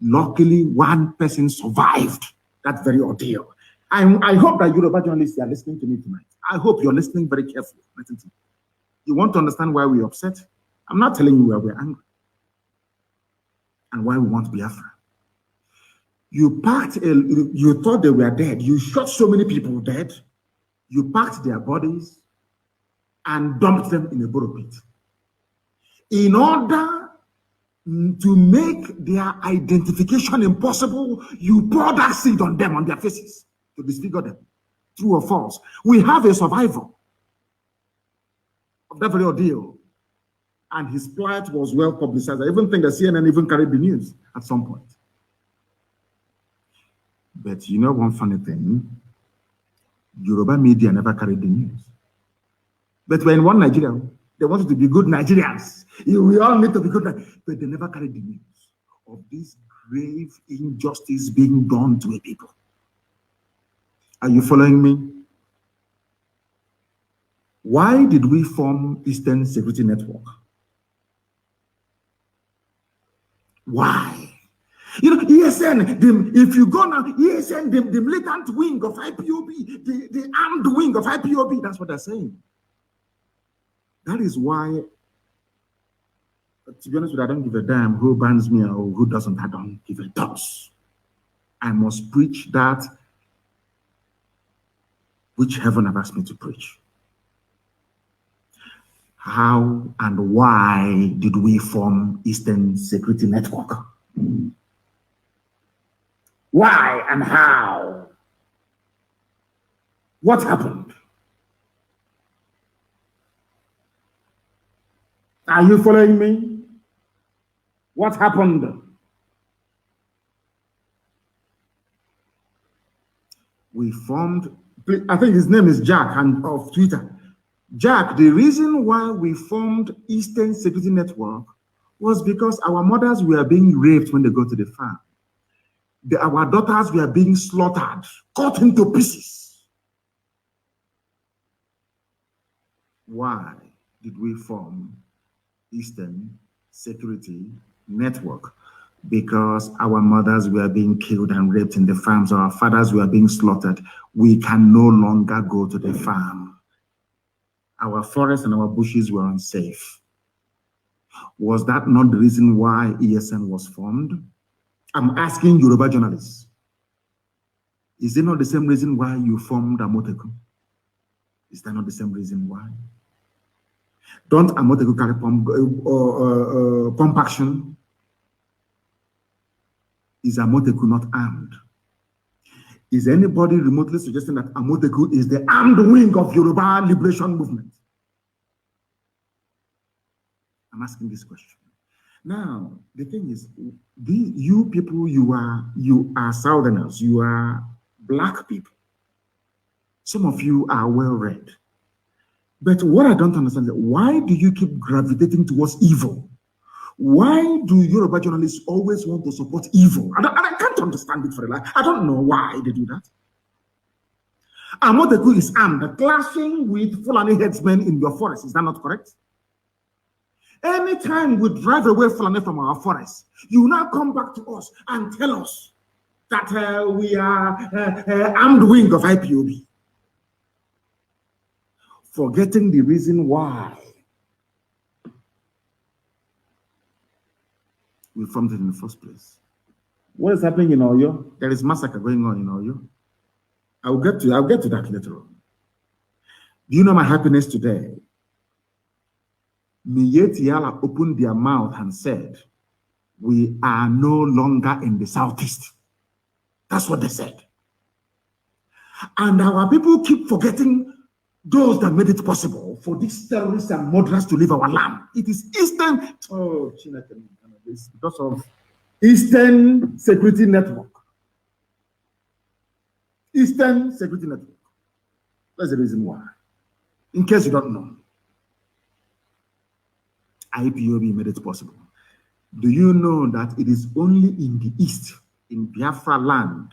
Luckily, one person survived that very ordeal. I hope that Yoruba journalists are listening to me tonight. I hope you're listening very carefully. You want to understand why we're upset? I'm not telling you why we're angry and why we want Biafra. You thought they were dead. You shot so many people dead. You packed their bodies and dumped them in a borrow pit. In order to make their identification impossible, you poured that seed on them, on their faces, to disfigure them. True or false? We have a survivor of that very ordeal, and his plight was well publicized. I even think that CNN even carried the news at some point. But you know one funny thing? Yoruba media never carried the news. But we're in one Nigeria. They wanted to be good Nigerians. We all need to be good, but they never carried the news of this grave injustice being done to a people. Are you following me? Why did we form Eastern Security Network? Why? You know, ESN, if you go now, ESN, the militant wing of IPOB, the armed wing of IPOB, that's what they're saying. That is why, to be honest with you, I don't give a damn who bans me or who doesn't. I don't give a toss. I must preach that which heaven have asked me to preach. How and why did we form Eastern Security Network? Why and how? What happened? Are you following me? What happened? We formed, I think his name is Jack and of Twitter. Jack, the reason why we formed Eastern Security Network was because our mothers were being raped when they go to the farm. Our daughters were being slaughtered, cut into pieces. Why did we form Eastern Security Network? Because our mothers were being killed and raped in the farms, our fathers were being slaughtered. We can no longer go to the farm. Our forests and our bushes were unsafe. Was that not the reason why ESN was formed? I'm asking Yoruba journalists. Is it not the same reason why you formed Amoteku? Is that not the same reason why? Don't Amoteku carry pump action? Is Amoteku not armed? Is anybody remotely suggesting that Amoteku is the armed wing of Yoruba liberation movement? I'm asking this question. Now, the thing is, you people, you are Southerners, you are black people. Some of you are well-read. But what I don't understand is, why do you keep gravitating towards evil? Why do Yoruba journalists always want to support evil? I can't understand it for a life. I don't know why they do that. Amoteku is armed, clashing with Fulani headsmen in your forest. Is that not correct? Anytime we drive away Fulani from our forests, you now come back to us and tell us that we are armed wing of IPOB. Forgetting the reason why we formed it in the first place. What is happening in Oyo? There is massacre going on in Oyo. I'll get to that later on. Do you know my happiness today? Miyetti Allah opened their mouth and said, we are no longer in the southeast. That's what they said. And our people keep forgetting those that made it possible for these terrorists and murderers to leave our land. It is Eastern, because of Eastern Security Network. Eastern Security Network. That's the reason why. In case you don't know, IPOB made it possible. Do you know that it is only in the East, in Biafra land,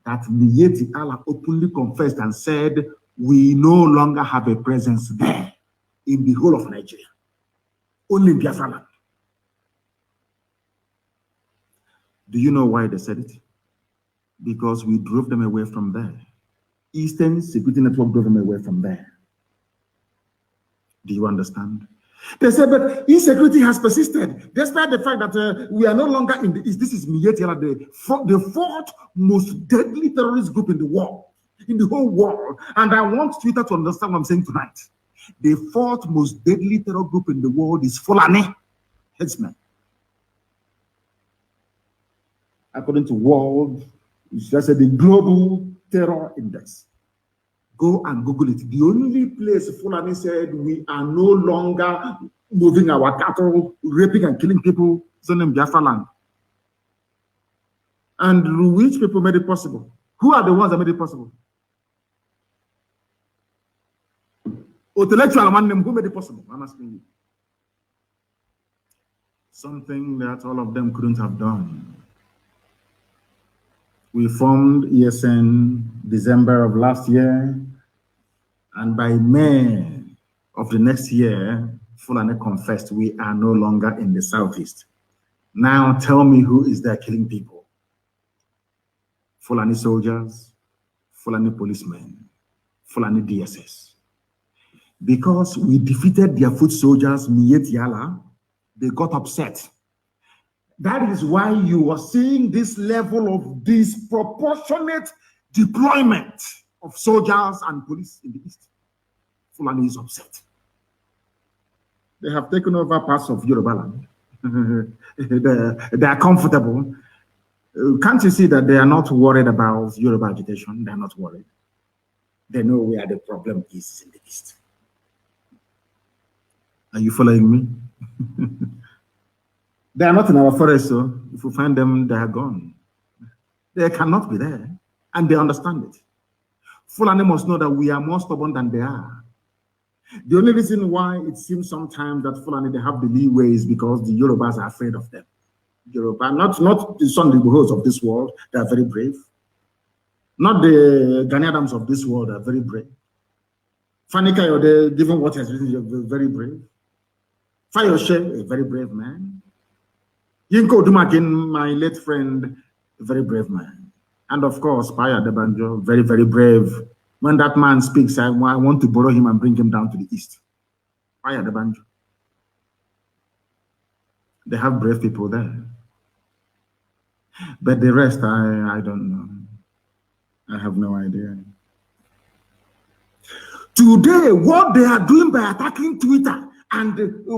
that Miyetti Allah openly confessed and said, we no longer have a presence there in the whole of Nigeria. Only in Biafra land. Do you know why they said it? Because we drove them away from there. Eastern Security Network drove them away from there. Do you understand? They said, but insecurity has persisted, despite the fact that we are no longer in the East. This is Miyetti Allah, the fourth most deadly terrorist group in the world, in the whole world. And I want Twitter to understand what I'm saying tonight. The fourth most deadly terror group in the world is Fulani headsmen. According to World, it's just the Global Terror Index. Go and Google it. The only place Fulani said we are no longer moving our cattle, raping and killing people is in Biafra land. And which people made it possible? Who are the ones that made it possible? Intellectual man, who made it possible? I'm asking you. Something that all of them couldn't have done. We formed ESN December of last year, and by May of the next year, Fulani confessed we are no longer in the southeast. Now tell me who is there killing people? Fulani soldiers, Fulani policemen, Fulani DSS. Because we defeated their foot soldiers, Miyetti Allah, they got upset. That is why you are seeing this level of disproportionate deployment of soldiers and police in the East. Fulani is upset. They have taken over parts of Yoruba land. They are comfortable. Can't you see that they are not worried about Yoruba agitation? They are not worried. They know where the problem is in the East. Are you following me? They are not in our forest, so if we find them, they are gone. They cannot be there, and they understand it. Fulani must know that we are more stubborn than they are. The only reason why it seems sometimes that Fulani, they have the leeway is because the Yorubas are afraid of them. Yoruba, not the Sunday Igbohos of this world, they are very brave. Not the Ghanaians of this world are very brave. Fani Kayode, given what has been, very brave. Fayoshe, a very brave man. Yinko Dumakin, my late friend, a very brave man. And of course, Paya Debanjo, very, very brave. When that man speaks, I want to borrow him and bring him down to the East. Paya Debanjo. They have brave people there. But the rest, I don't know. I have no idea. Today, what they are doing by attacking Twitter and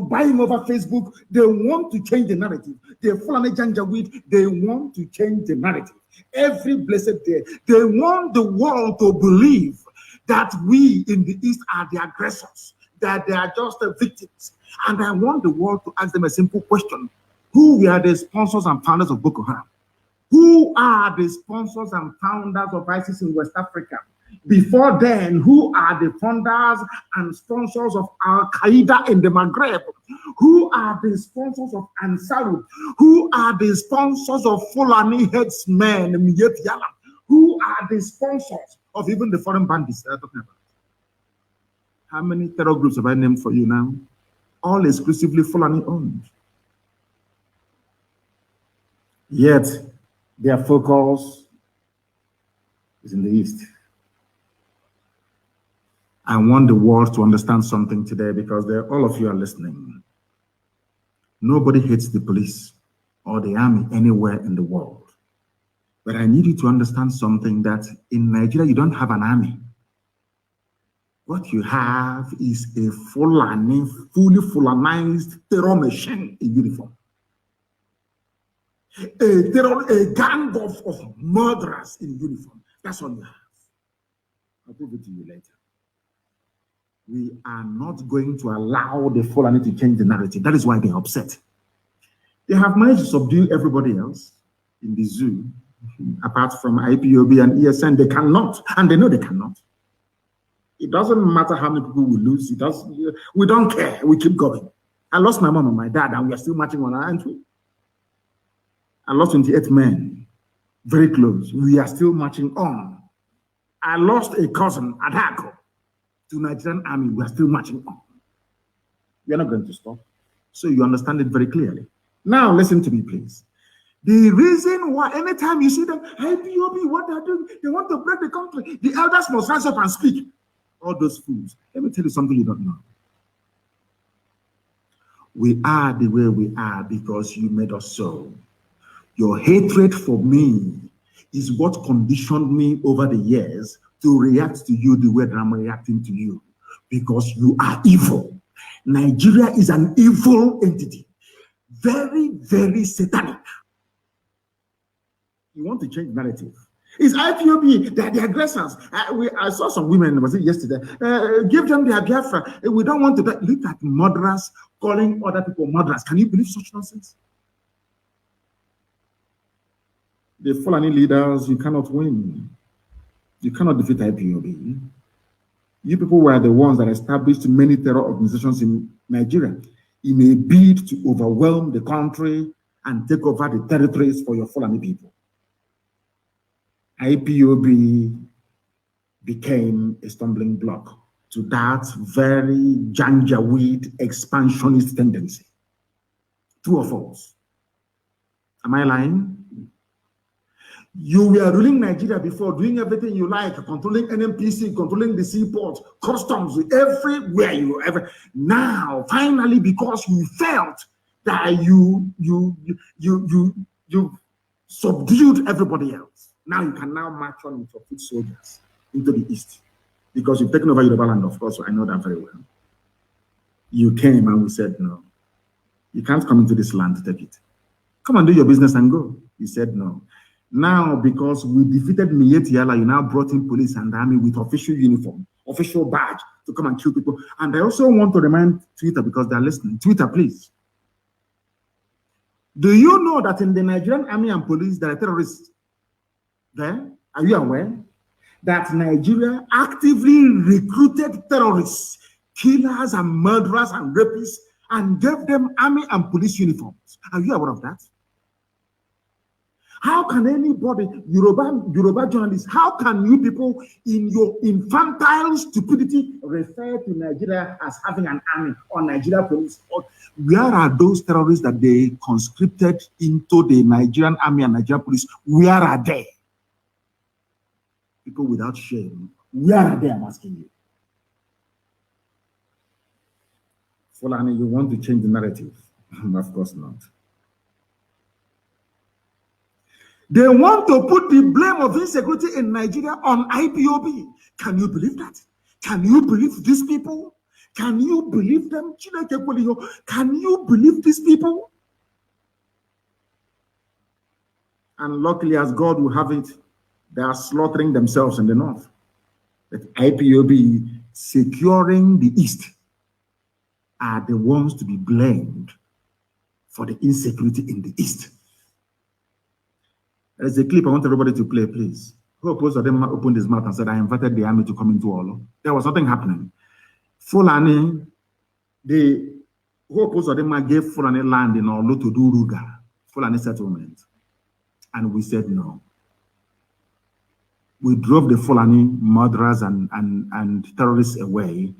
buying over Facebook, they want to change the narrative. The Fulani Janjaweed, they want to change the narrative. Every blessed day, they want the world to believe that we in the East are the aggressors, that they are just the victims. And I want the world to ask them a simple question. Who were the sponsors and founders of Boko Haram? Who are the sponsors and founders of ISIS in West Africa? Before then, who are the funders and sponsors of Al-Qaeda in the Maghreb? Who are the sponsors of Ansarut? Who are the sponsors of Fulani headsmen, Miyetti Allah? Who are the sponsors of even the foreign bandits that I'm talking about? How many terror groups have I named for you now? all exclusively Fulani owned. Yet, their focus is in the East. I want the world to understand something today because all of you are listening. Nobody hates the police or the army anywhere in the world. But I need you to understand something, that in Nigeria, you don't have an army. What you have is a fully Fulanized terror machine in uniform. A gang of murderers in uniform. That's all you have. I'll prove it to you later. We are not going to allow the Fulani to change the narrative. That is why they're upset. They have managed to subdue everybody else in the zoo, apart from IPOB and ESN. They cannot, and they know they cannot. It doesn't matter how many people we lose. We don't care. We keep going. I lost my mom and my dad, and we are still marching on our entry. I lost 28 men, very close. We are still marching on. I lost a cousin at Hako to Nigerian army. We are still marching on. We are not going to stop. So you understand it very clearly. Now listen to me, please. The reason why anytime you see them, IPOB, what they're doing, they want to break the country. The elders must rise up and speak. All those fools. Let me tell you something you don't know. We are the way we are because you made us so. Your hatred for me is what conditioned me over the years to react to you the way that I'm reacting to you, because you are evil. Nigeria is an evil entity. Very, very satanic. You want to change narrative. It's IPOB, they're the aggressors. I saw some women, was it yesterday? Give them their Biafra. We don't want to look at murderers calling other people murderers. Can you believe such nonsense? The Fulani leaders, you cannot win. You cannot defeat IPOB. You people were the ones that established many terror organizations in Nigeria in a bid to overwhelm the country and take over the territories for your Fulani people. IPOB became a stumbling block to that very Janjaweed expansionist tendency. True or false? Am I lying? You were ruling Nigeria before, doing everything you like, controlling NMPC, controlling the seaport, customs, everywhere you ever. Now, finally, because you felt that you subdued everybody else, now you can now march on with your foot soldiers into the east, because you've taken over Yoruba land, of course. So I know that very well. You came and we said no. You can't come into this land to take it. Come and do your business and go. You said no. Now, because we defeated Miyetti Allah, you now brought in police and army with official uniform, official badge to come and kill people. And I also want to remind Twitter, because they're listening. Twitter, please. Do you know that in the Nigerian army and police, there are terrorists there? Are you aware that Nigeria actively recruited terrorists, killers and murderers and rapists, and gave them army and police uniforms? Are you aware of that? How can anybody, Yoruba journalists, how can you people in your infantile stupidity refer to Nigeria as having an army or Nigeria police? Where are those terrorists that they conscripted into the Nigerian army and Nigeria police? Where are they? People without shame. Where are they? I'm asking you. Fulani, you want to change the narrative? Of course not. They want to put the blame of insecurity in Nigeria on IPOB. Can you believe that? Can you believe these people? Can you believe them? Can you believe these people? And luckily, as God will have it, they are slaughtering themselves in the north. But IPOB securing the east are the ones to be blamed for the insecurity in the east. There's a clip I want everybody to play, please. Who opposed them opened his mouth and said, I invited the army to come into Olo. There was nothing happening. Fulani, who opposed them gave Fulani land in Olo to do Ruga, Fulani settlement. And we said no. We drove the Fulani murderers and terrorists away,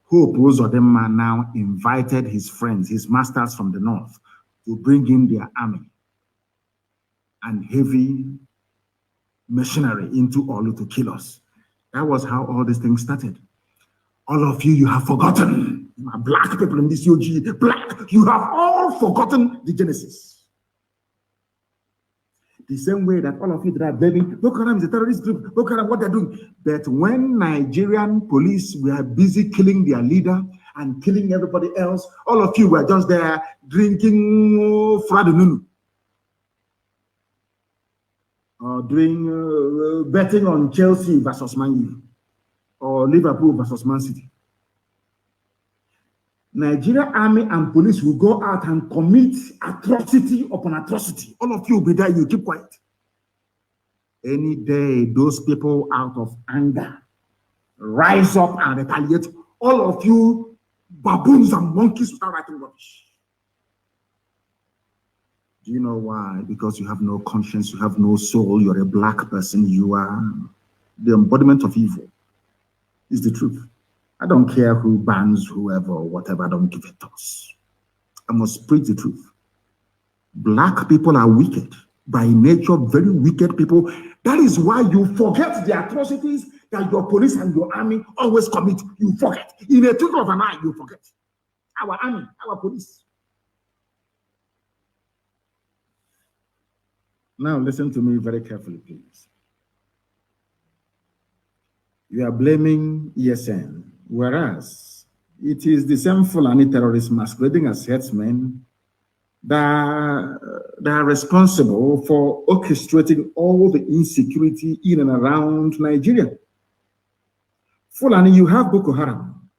Hope Uzodinma now invited his friends, his masters from the north, to bring in their army and heavy machinery into Olu to kill us. That was how all these things started. All of you have forgotten. Black people in this UG, black, you have all forgotten the genesis. The same way that all of you that are blaming Boko Haram is a terrorist group, Boko Haram, what they're doing. But when Nigerian police were busy killing their leader and killing everybody else, all of you were just there drinking Fradununu. Or doing betting on Chelsea versus Man U or Liverpool versus Man City. Nigeria army and police will go out and commit atrocity upon atrocity. All of you will be there, you keep quiet. Any day, those people out of anger rise up and retaliate. All of you baboons and monkeys start writing rubbish. Do you know why? Because you have no conscience, you have no soul, you're a black person, you are the embodiment of evil. It's the truth. I don't care who bans whoever or whatever, I don't give a toss. I must preach the truth. Black people are wicked. By nature, very wicked people. That is why you forget the atrocities that your police and your army always commit. You forget. In a twinkle of an eye, you forget. Our army, our police. Now listen to me very carefully, please. You are blaming ESN, whereas it is the same Fulani terrorists masquerading as headsmen that are responsible for orchestrating all the insecurity in and around Nigeria. Fulani, you have Boko Haram.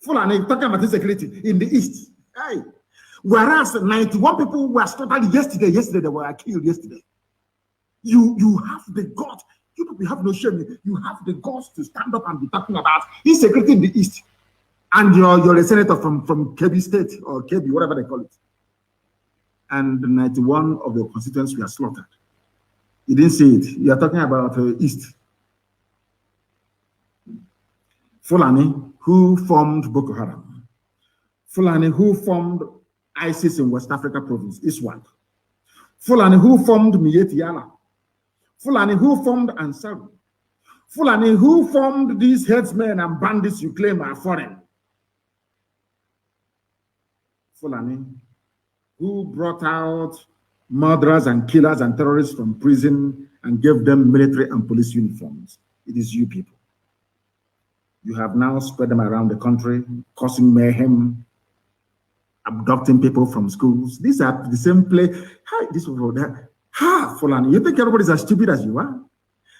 Fulani, talking about insecurity in the east. Hey. Whereas 91 people were slaughtered yesterday they were killed yesterday. You have the guts. You people have no shame. You have the guts to stand up and be talking about insecurity in the east. And you're a senator from Kebbi State or Kebbi, whatever they call it. And 91 of the constituents were slaughtered. You didn't see it. You are talking about east. Fulani, who formed Boko Haram. Fulani, who formed ISIS in West Africa province, ISWAP. Fulani, who formed Miyetti Allah. Fulani, who formed Ansar. Fulani, who formed these headsmen and bandits you claim are foreign. Fulani, who brought out murderers and killers and terrorists from prison and gave them military and police uniforms. It is you people. You have now spread them around the country, causing mayhem, abducting people from schools. These are the same place. Hi, this was that. Ha, Fulani, you think everybody's as stupid as you are?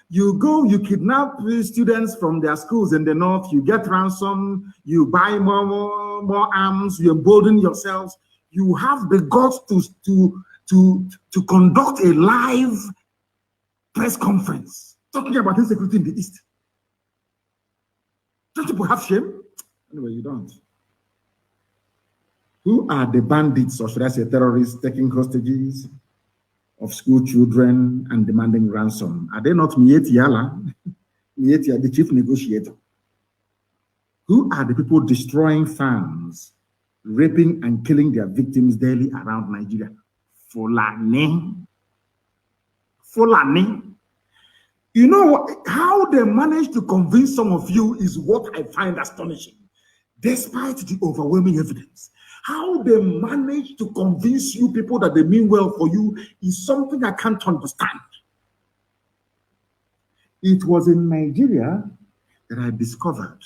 You go, you kidnap students from their schools in the north, you get ransom, you buy more arms, you embolden yourselves. You have the guts to conduct a live press conference talking about insecurity in the East. Don't people have shame? Anyway, you don't. Who are the bandits, or should I say terrorists, taking hostages of school children and demanding ransom? Are they not Miyetti Allah, Miyetti, the chief negotiator? Who are the people destroying farms, raping and killing their victims daily around Nigeria? Fulani. Fulani. You know how they manage to convince some of you is what I find astonishing. Despite the overwhelming evidence, how they manage to convince you people that they mean well for you is something I can't understand. It was in Nigeria that I discovered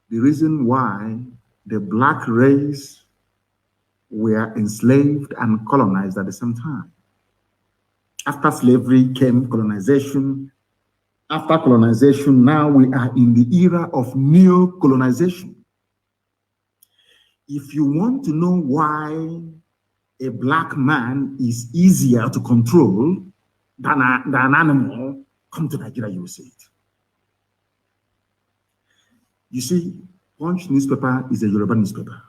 the reason why the black race were enslaved and colonized at the same time. After slavery came colonization. After colonization, now we are in the era of neo-colonization. If you want to know why a black man is easier to control than an animal, come to Nigeria, you will see it. You see, Punch newspaper is a Yoruba newspaper.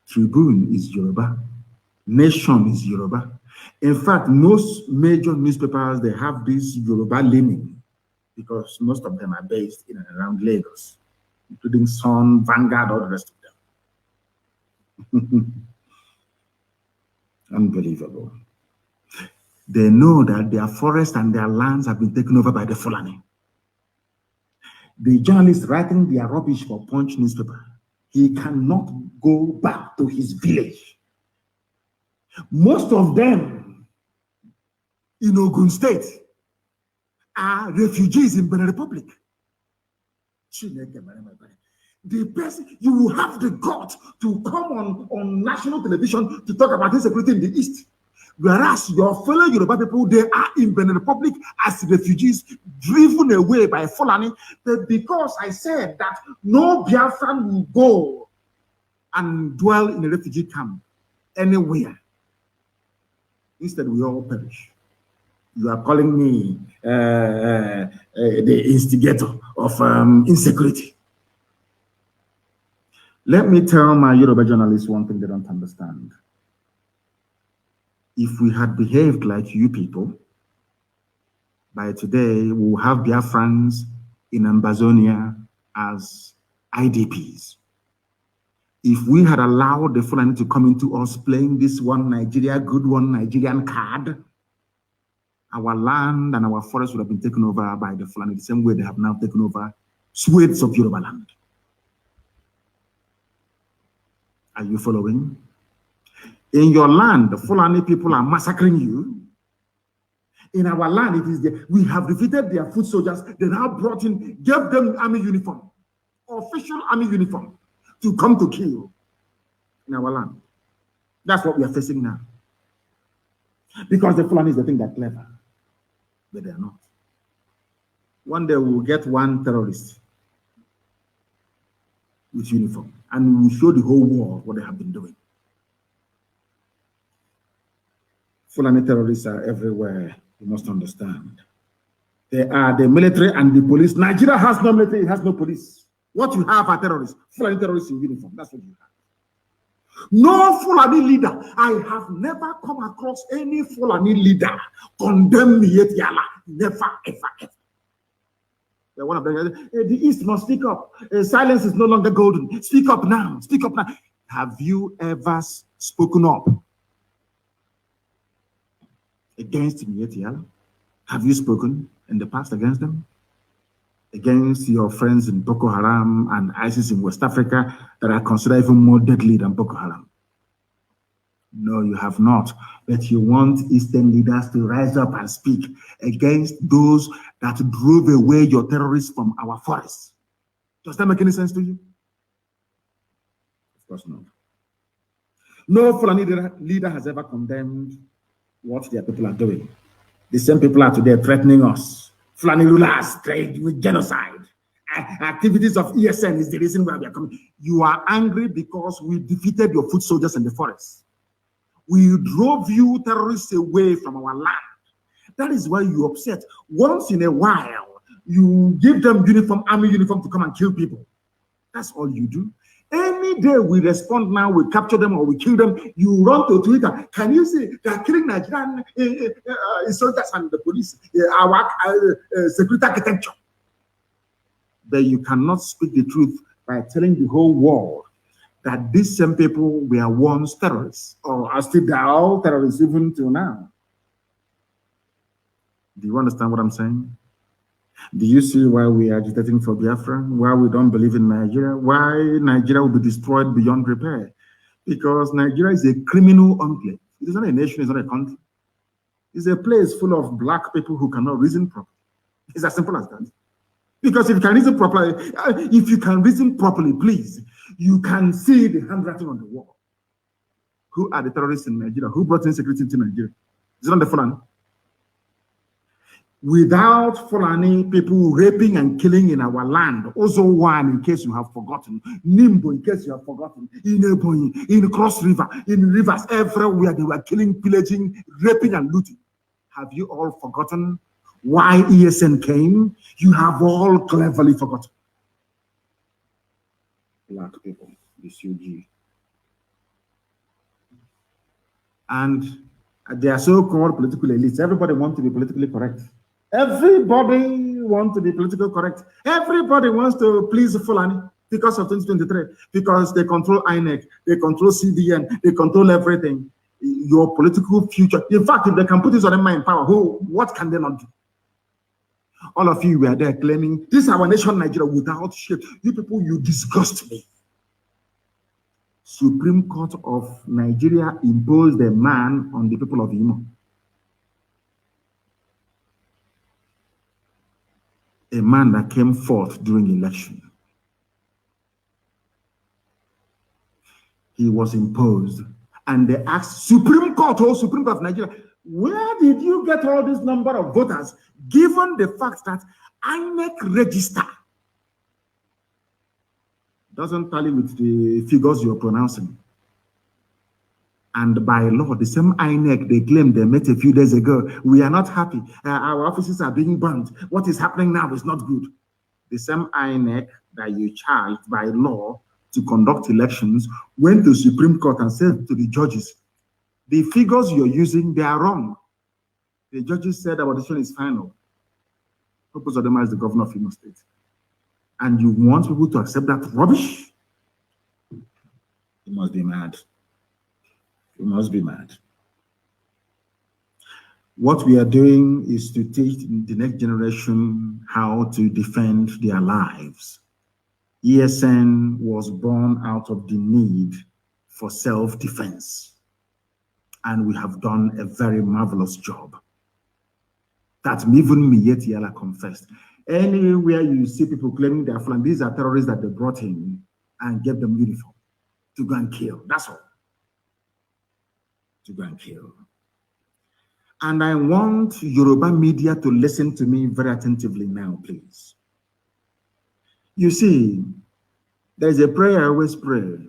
Tribune is Yoruba. Nation is Yoruba. In fact, most major newspapers, they have this Yoruba leaning because most of them are based in and around Lagos. including Sun, Vanguard, all the rest of them. Unbelievable. They know that their forests and their lands have been taken over by the Fulani. The journalist writing their rubbish for Punch newspaper, he cannot go back to his village. Most of them in Ogun State are refugees in Benin Republic. The person, you will have the guts to come on national television to talk about insecurity in the East. Whereas your fellow Yoruba people, they are in Benin Republic as refugees, driven away by Fulani. But because I said that no Biafran will go and dwell in a refugee camp anywhere, instead we all perish. You are calling me the instigator of insecurity. Let me tell my Yoruba journalists one thing they don't understand. If we had behaved like you people, by today we will have Biafrans in Ambazonia as IDPs. If we had allowed the Fulani to come into us playing this one Nigeria, good one Nigerian card, our land and our forests would have been taken over by the Fulani, the same way they have now taken over swathes of Yoruba land. Are you following? In your land, the Fulani people are massacring you. In our land, it is we have defeated their foot soldiers. They now brought in, gave them army uniform, official army uniform, to come to kill in our land. That's what we are facing now. Because the Fulani they think they're clever, but they are not. One day we will get one terrorist with uniform, and we will show the whole world what they have been doing. Fulani terrorists are everywhere, you must understand. They are the military and the police. Nigeria has no military, it has no police. What you have are terrorists, Fulani terrorists in uniform. That's what you have. No Fulani leader. I have never come across any Fulani leader condemn me yet, Yala. Never, ever, ever. One of them, the East must speak up. Silence is no longer golden. Speak up now. Speak up now. Have you ever spoken up against Mietiala? Have you spoken in the past against them? Against your friends in Boko Haram and ISIS in West Africa that are considered even more deadly than Boko Haram? No, you have not. But you want Eastern leaders to rise up and speak against those that drove away your terrorists from our forests. Does that make any sense to you? Of course not. No Fulani leader has ever condemned what their people are doing. The same people are today threatening us. Fulani rulers trade with genocide. Activities of ESN is the reason why we are coming. You are angry because we defeated your foot soldiers in the forest. We drove you terrorists away from our land. That is why you're upset. Once in a while, you give them uniform, army uniform to come and kill people. That's all you do. Any day we respond now, we capture them or we kill them, you run to Twitter. Can you see they're killing Nigerian soldiers and the police, our security architecture? But you cannot speak the truth by telling the whole world that these same people were once terrorists, or are still all terrorists even till now. Do you understand what I'm saying? Do you see why we are agitating for Biafra? Why we don't believe in Nigeria? Why Nigeria will be destroyed beyond repair? Because Nigeria is a criminal enclave. It is not a nation, it's not a country. It's a place full of black people who cannot reason properly. It's as simple as that. Because if you can reason properly, please, you can see the handwriting on the wall. Who are the terrorists in Nigeria? Who brought insecurity into Nigeria? Is it not the Fulani? Without Fulani people raping and killing in our land, also one, in case you have forgotten, Nimbo, in case you have forgotten, in Ebonyi, in Cross River, in rivers, everywhere they were killing, pillaging, raping and looting. Have you all forgotten why ESN came? You have all cleverly forgotten. Black people, the CUG. And they are so-called political elites. Everybody wants to be politically correct. Everybody wants to be politically correct. Everybody wants to please Fulani. because of 2023, because they control INEC, they control CBN, they control everything. Your political future. In fact, if they can put this on in power, what can they not do? All of you were there claiming this is our nation, Nigeria, without shit. You people, you disgust me. Supreme Court of Nigeria imposed a man on the people of Imo. A man that came forth during election. He was imposed. And they asked Supreme Court of Nigeria, where did you get all this number of voters, given the fact that INEC register doesn't tally with the figures you're pronouncing? And by law, the same INEC they claimed they met a few days ago, we are not happy. Our offices are being burned. What is happening now is not good. The same INEC that you charged by law to conduct elections went to Supreme Court and said to the judges, the figures you're using, they are wrong. The judges said our decision is final. Purpose of them as the governor of Imo State. And you want people to accept that rubbish? You must be mad. You must be mad. What we are doing is to teach the next generation how to defend their lives. ESN was born out of the need for self-defense. And we have done a very marvelous job. That even Mietiala confessed. Anywhere you see people claiming they're Fulani, these are terrorists that they brought in and gave them uniform to go and kill. That's all. To go and kill. And I want Yoruba media to listen to me very attentively now, please. You see, there's a prayer I always pray,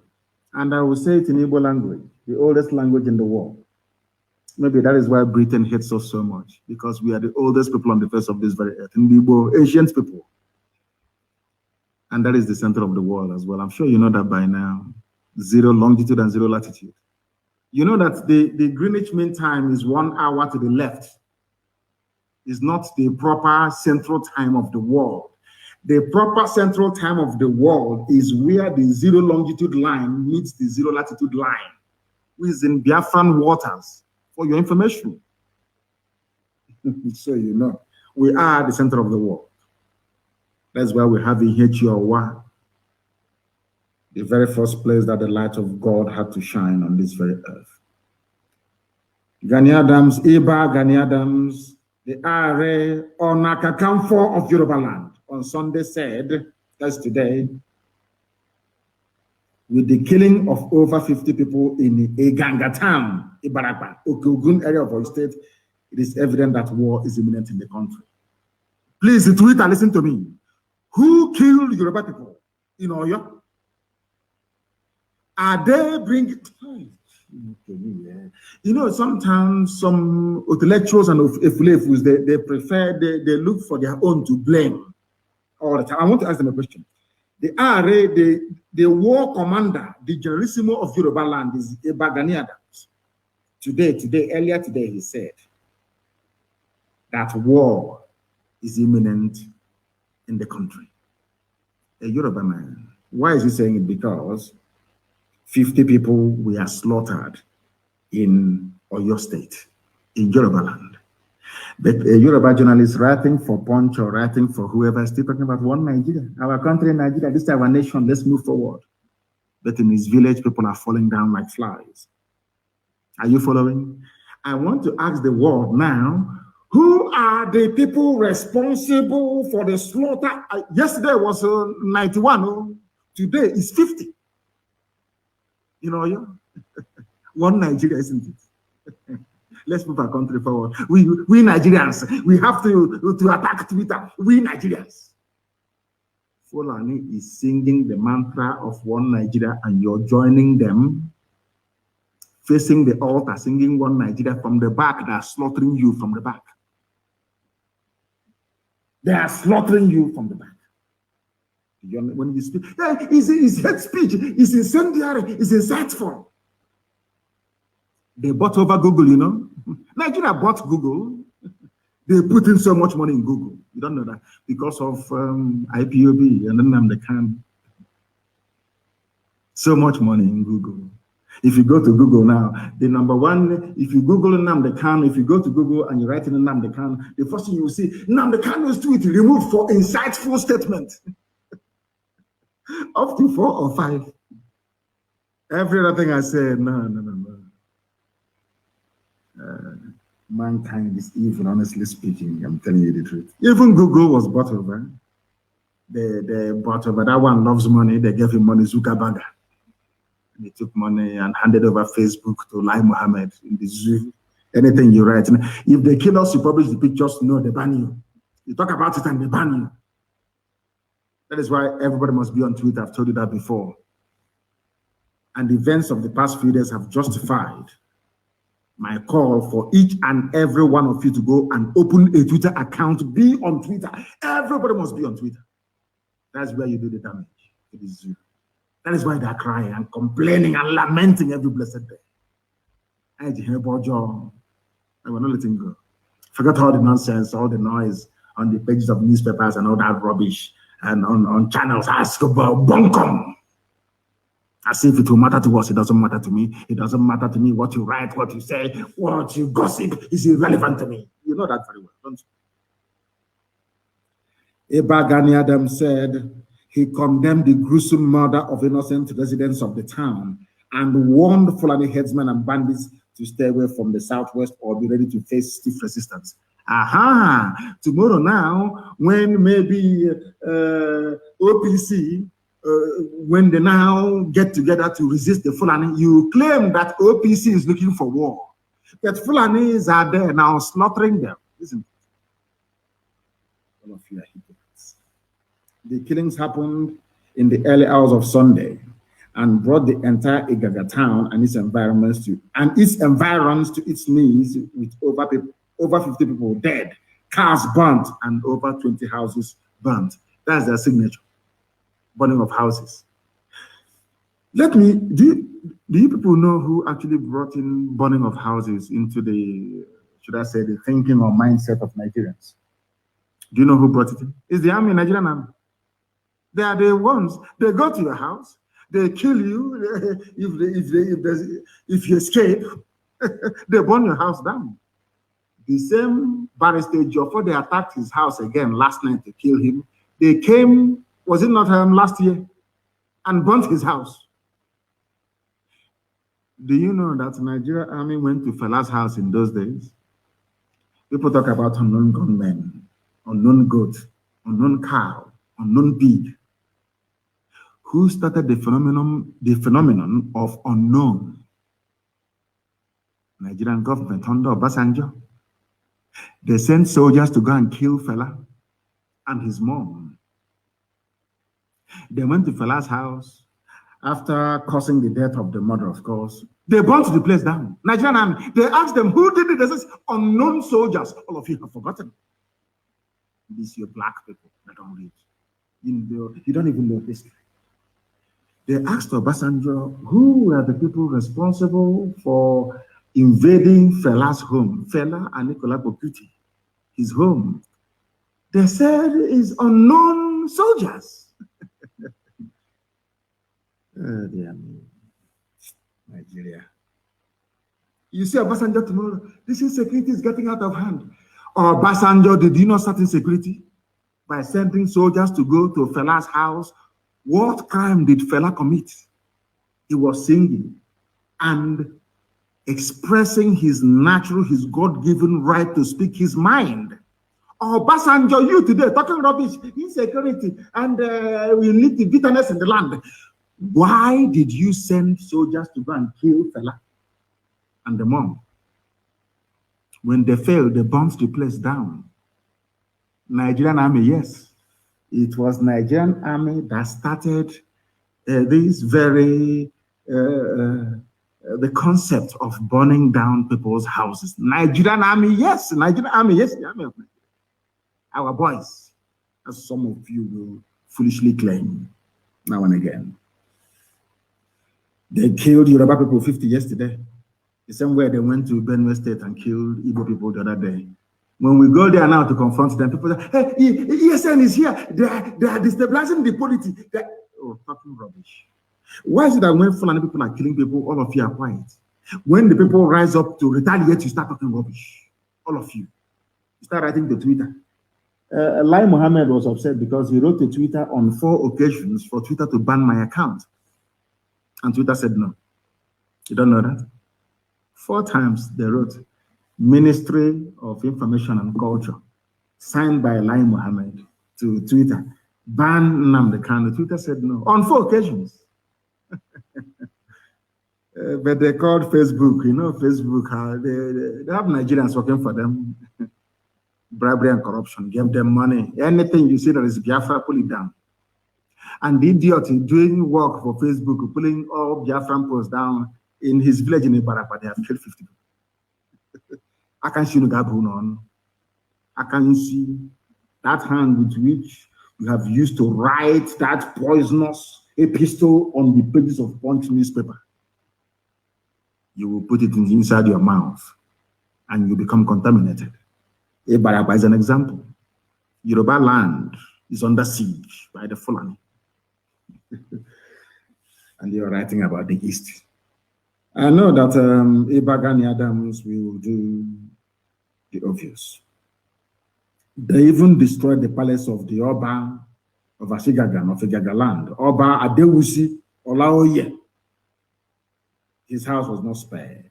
and I will say it in Igbo language, the oldest language in the world. Maybe that is why Britain hates us so much, because we are the oldest people on the face of this very earth, in Igbo, ancient people. And that is the center of the world as well. I'm sure you know that by now. 0 longitude and 0 latitude. You know that the Greenwich Mean Time is 1 hour to the left. It's not the proper central time of the world. The proper central time of the world is where the 0 longitude line meets the 0 latitude line, which is in Biafran waters, for your information. So you know, we are the center of the world. That's why we have in H-U-R-Y, the very first place that the light of God had to shine on this very earth. Gani Adams, Iba Gani Adams, the Are Onakakamfo of Yoruba land, on Sunday said, that's today, with the killing of over 50 people in Eganga town, Ibarapa, Okogun area of our state, it is evident that war is imminent in the country. Please tweet and listen to me. Who killed Yoruba people in Oyo? Are they bringing... You know, sometimes some intellectuals and Efulefus, they prefer, they look for their own to blame all the time. I want to ask them a question. The RA, the war commander, the generalissimo of Yoruba land is Eba Gani Adams. Earlier today, he said that war is imminent in the country. A Yoruba man. Why is he saying it? Because 50 people were slaughtered in Oyo State, in Yoruba land. But a Yoruba journalist writing for Punch or writing for whoever is still talking about one Nigeria. Our country, Nigeria, this is our nation, let's move forward. But in his village, people are falling down like flies. Are you following? I want to ask the world now, who are the people responsible for the slaughter? Yesterday was 91, today is 50. You know, one Nigeria, isn't it? Let's move our country forward. We Nigerians, we have to attack Twitter. We Nigerians. Fulani is singing the mantra of one Nigeria, and you're joining them, facing the altar, singing one Nigeria from the back. They are slaughtering you from the back. They are slaughtering you from the back. When you speak, it's hate speech, it's incendiary, it's insightful. They bought over Google, you know. Nigeria bought Google. They put in so much money in Google. You don't know that because of IPOB and Nnamdi Kanu. So much money in Google. If you go to Google now, the number one, if you Google Nnamdi Kanu, if you go to Google and you write in Nnamdi Kanu, the first thing you will see, Nnamdi Kanu's tweet removed for insightful statement. Up to 4 or 5. Every other thing I said, no. Mankind is evil, honestly speaking. I'm telling you the truth. Even Google was bought over. They bought over. That one loves money. They gave him money, Zuckerberg. They took money and handed over Facebook to Lai Mohammed in the zoo. Anything you write. If they kill us, you publish the pictures, no, they ban you. You talk about it and they ban you. That is why everybody must be on Twitter. I've told you that before. And the events of the past few days have justified my call for each and every one of you to go and open a Twitter account, be on Twitter. Everybody must be on Twitter. That's where you do the damage to the zoo. That is why they're crying and complaining and lamenting every blessed day. I will not let him go. Forget all the nonsense, all the noise on the pages of newspapers and all that rubbish and on channels. Ask about bunkum. As if it will matter to us. It doesn't matter to me. It doesn't matter to me what you write, what you say, what you gossip is irrelevant to me. You know that very well, don't you? Eba Gani Adams said he condemned the gruesome murder of innocent residents of the town and warned Fulani headsmen and bandits to stay away from the southwest or be ready to face stiff resistance. Aha! Tomorrow now, when maybe OPC, when they now get together to resist the Fulani, you claim that OPC is looking for war. That Fulanis are there now slaughtering them, isn't it? All of you are hypocrites. The killings happened in the early hours of Sunday and brought the entire Igaga town and its environs to its knees, with over 50 people dead, cars burnt, and over 20 houses burnt. That's their signature. Burning of houses. Do you people know who actually brought in burning of houses into the, should I say, the thinking or mindset of Nigerians? Do you know who brought it in? It's the army, Nigerian army. They are the ones. They go to your house, they kill you. If you escape, they burn your house down. The same barrister Joffo, they attacked his house again last night to kill him. They came, was it not last year, and burnt his house. Do you know that the Nigerian army went to Fela's house in those days? People talk about unknown gunmen, unknown goat, unknown cow, unknown pig. Who started the phenomenon of unknown? Nigerian government under Obasanjo. They sent soldiers to go and kill Fela and his mom. They went to Fela's house after causing the death of the mother, of course. They burnt the place down. Nigerian army. They asked them, who did it? They said, unknown soldiers. All of you have forgotten. These are black people that don't read. You don't even know history. They asked Obasanjo, who were the people responsible for invading Fela's home? Fela and Nicola Bokuti, his home. They said it's unknown soldiers. Oh, dear me. Nigeria. You see Obasanjo tomorrow, this insecurity is getting out of hand. Obasanjo, did you not start insecurity by sending soldiers to go to Fela's house? What crime did Fela commit? He was singing and expressing his natural, his God-given right to speak his mind. Obasanjo, you today talking rubbish, insecurity, and we need the bitterness in the land. Why did you send soldiers to go and kill Fela and the mom? When they failed, they burnt the place down. Nigerian army, yes. It was Nigerian army that started this very, the concept of burning down people's houses. Nigerian army, yes. Nigerian army, yes. The army of Nigeria. Our boys, as some of you will foolishly claim now and again. They killed Yoruba people 50 yesterday. The same way they went to Benue State and killed Igbo people the other day. When we go there now to confront them, people say, hey, ESN is here. They are destabilizing the polity. Oh, talking rubbish. Why is it that when Fulani people are killing people, all of you are quiet? When the people rise up to retaliate, you start talking rubbish. All of you. You start writing to Twitter. Lai Mohammed was upset because he wrote to Twitter on 4 occasions for Twitter to ban my account. And Twitter said no. You don't know that? 4 times they wrote Ministry of Information and Culture, signed by Lai Mohammed to Twitter, ban Nnamdi Kanu. Twitter said no on 4 occasions. But they called Facebook, you know, Facebook, they have Nigerians working for them. Bribery and corruption, give them money. Anything you see that is Biafra, pull it down. And the idiot doing work for Facebook, pulling all Biafran posts down in his village in Ibarapa, they have killed 50 people. I can see on. I can see that hand with which you have used to write that poisonous epistle on the pages of Punch newspaper. You will put it inside your mouth and you become contaminated. Ibarapa is an example. Yoruba land is under siege by the Fulani. And you're writing about the East. I know that Ibagani Adams will do the obvious. They even destroyed the palace of the Oba of Ashigagan, of Igaga land. Oba Adewusi Olaoye. His house was not spared.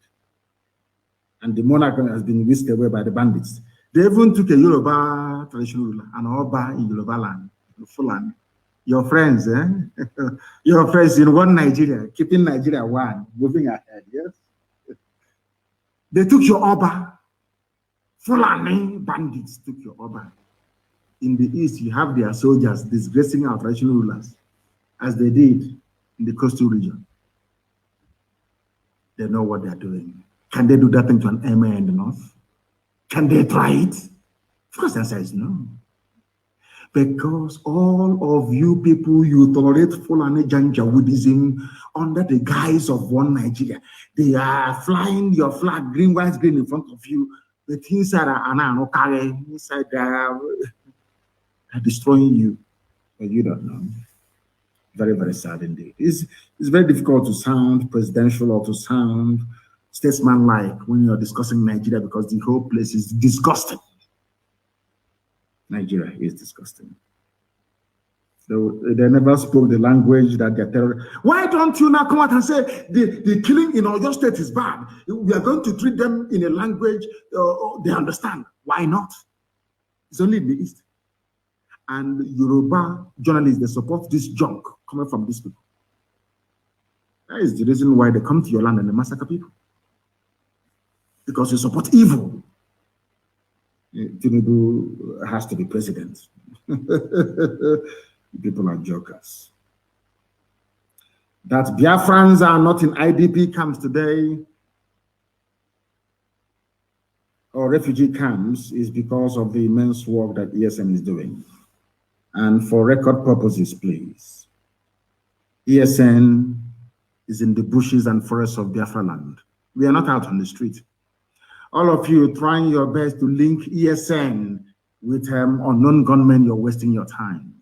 And the monarch has been whisked away by the bandits. They even took a Yoruba traditional ruler, an Oba in Yoruba land, Fulani. Your friends, your friends in one Nigeria, keeping Nigeria one, moving ahead, yes? They took your Oba. Fulani bandits took your Oba. In the East, you have their soldiers disgracing our traditional rulers, as they did in the coastal region. They know what they're doing. Can they do that thing to an emir in the North? Can they try it? Of course, the answer is no. Because all of you people, you tolerate Fulani Janjaweedism under the guise of one Nigeria. They are flying your flag, green, white, green in front of you. But inside inside they are destroying you. But you don't know. Very, very sad indeed. It's very difficult to sound presidential or to sound statesman-like when you're discussing Nigeria because the whole place is disgusting. Nigeria is disgusting. So they never spoke the language that they're terrorists. Why don't you now come out and say the killing in Oyo State is bad? We are going to treat them in a language they understand. Why not? It's only in the East. And Yoruba journalists, they support this junk coming from these people. That is the reason why they come to your land and they massacre people. Because you support evil. Tinubu has to be president. People are jokers. That Biafrans are not in IDP camps today or refugee camps is because of the immense work that ESN is doing. And for record purposes, please, ESN is in the bushes and forests of Biafra land. We are not out on the street. All of you trying your best to link ESN with unknown gunmen, you're wasting your time.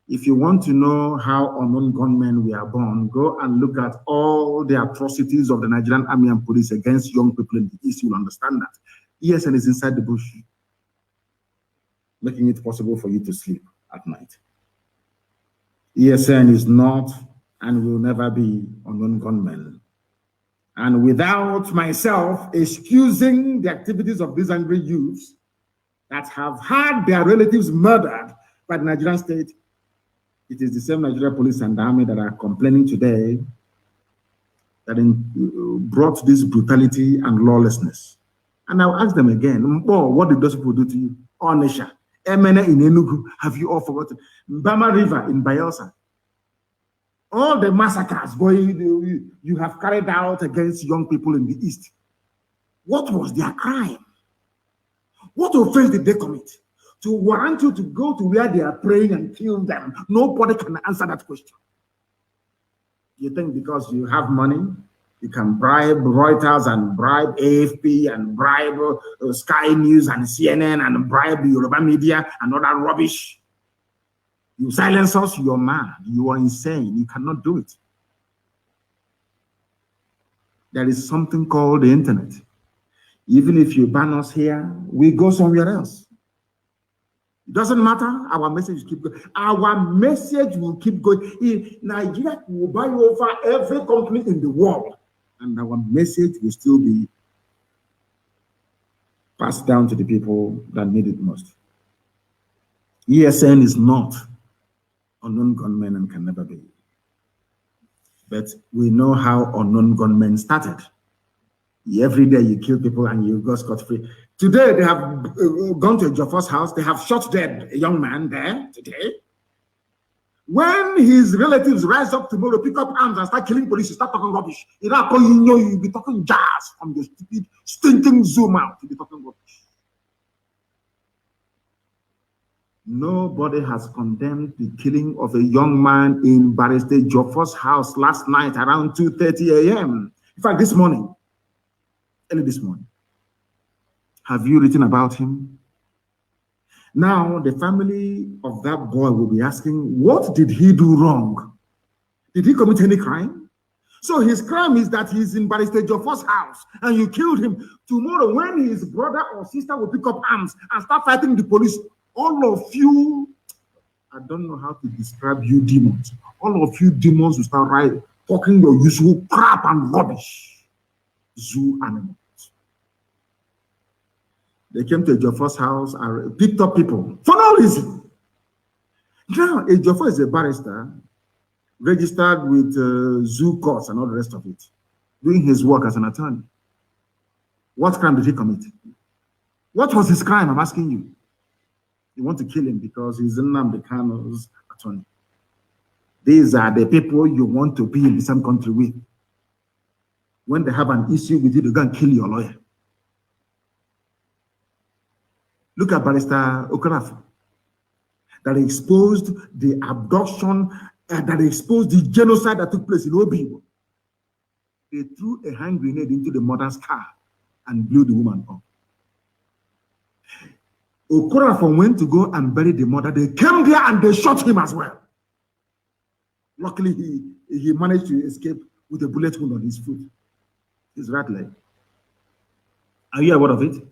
If you want to know how unknown gunmen were born, go and look at all the atrocities of the Nigerian army and police against young people in the East. You'll understand that. ESN is inside the bush, making it possible for you to sleep at night. ESN is not and will never be unknown gunmen. And without myself excusing the activities of these angry youths that have had their relatives murdered by the Nigerian state, it is the same Nigerian police and army that are complaining today that brought this brutality and lawlessness. And I'll ask them again, what did those people do to you? Onisha, Emene in Enugu, have you all forgotten? Mbama River in Bayelsa. All the massacres you have carried out against young people in the East. What was their crime? What offense did they commit to warrant you to go to where they are praying and kill them? Nobody can answer that question. You think because you have money, you can bribe Reuters and bribe AFP and bribe Sky News and CNN and bribe the Yoruba media and all that rubbish? You silence us, you're mad, you are insane, you cannot do it. There is something called the internet. Even if you ban us here, we go somewhere else. It doesn't matter. Our message keep going. Our message will keep going. In Nigeria will buy over every company in the world, and our message will still be passed down to the people that need it most. ESN is not unknown gunmen and can never be. But we know how unknown gunmen started. Every day you kill people and you go scot-free. Today they have gone to Joffa's house. They have shot dead a young man there today. When his relatives rise up tomorrow, pick up arms and start killing police, start talking rubbish. You'll be talking jazz from your stupid, stinking Zoom out. You'll be talking rubbish. Nobody has condemned the killing of a young man in Barrister Joffa's house last night around 2:30 a.m. In fact, this morning, early this morning. Have you written about him? Now, the family of that boy will be asking, what did he do wrong? Did he commit any crime? So his crime is that he's in Barrister Joffa's house and you killed him. Tomorrow, when his brother or sister will pick up arms and start fighting the police, all of you, I don't know how to describe you demons. All of you demons will start talking your usual crap and rubbish. Zoo animals. They came to Ejiofor's house and picked up people for no reason. Now, Ejiofor is a barrister, registered with zoo courts and all the rest of it, doing his work as an attorney. What crime did he commit? What was his crime? I'm asking you. You want to kill him because he's Nnamdi Kanu's attorney. These are the people you want to be in the same country with. When they have an issue with you, they go and kill your lawyer. Look at Barrister Okorafor, that exposed the abduction, that exposed the genocide that took place in Obibo. They threw a hand grenade into the mother's car and blew the woman up. Okorafor went to go and bury the mother. They came there and they shot him as well. Luckily, he managed to escape with a bullet wound on his foot, his right leg. Are you aware of it?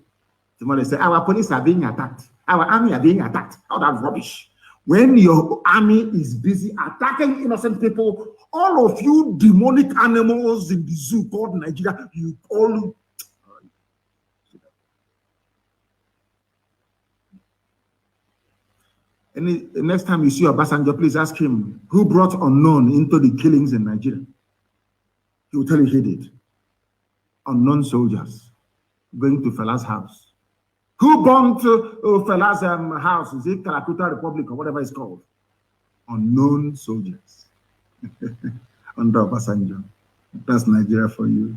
Somebody say, our police are being attacked. Our army are being attacked. All that rubbish. When your army is busy attacking innocent people, all of you demonic animals in the zoo called Nigeria, you all... Next time you see Obasanjo, please ask him who brought unknown into the killings in Nigeria. He will tell you he did. Unknown soldiers going to Fela's house. Who bombed Fela's house? Is it Calcutta Republic or whatever it's called? Unknown soldiers. Under Obasanjo. That's Nigeria for you.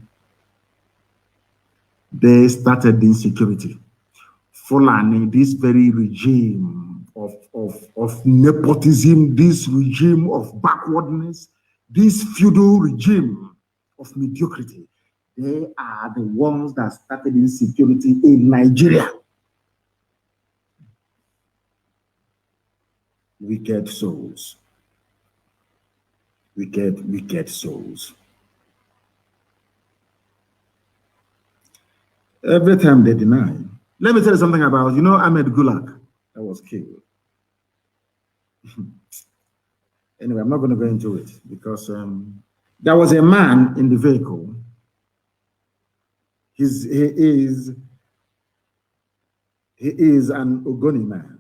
They started the insecurity. Fulani, this very regime of nepotism, this regime of backwardness, this feudal regime of mediocrity, they are the ones that started insecurity in Nigeria. Wicked souls. Wicked souls. Every time they deny. Let me tell you something about, you know, Ahmed Gulak that was killed. Anyway, I'm not going to go into it because there was a man in the vehicle. He is an Ogoni man.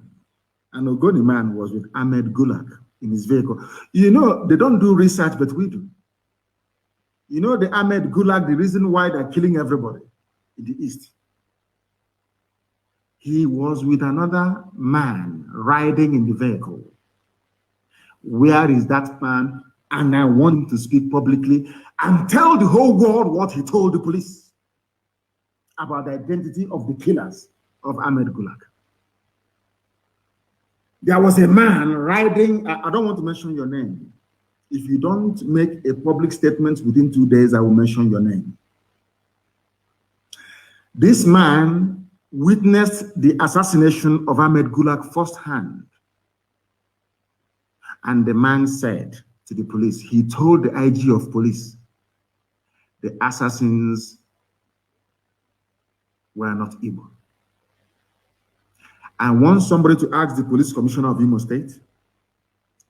An Ogoni man was with Ahmed Gulak in his vehicle. You know, they don't do research, but we do. You know, the Ahmed Gulak, the reason why they're killing everybody in the East. He was with another man riding in the vehicle. Where is that man? And I want him to speak publicly and tell the whole world what he told the police about the identity of the killers of Ahmed Gulak. There was a man riding, I don't want to mention your name. If you don't make a public statement within 2 days, I will mention your name. This man witnessed the assassination of Ahmed Gulak firsthand. And the man said to the police, he told the IG of police the assassins were not Igbo. I want somebody to ask the police commissioner of Imo State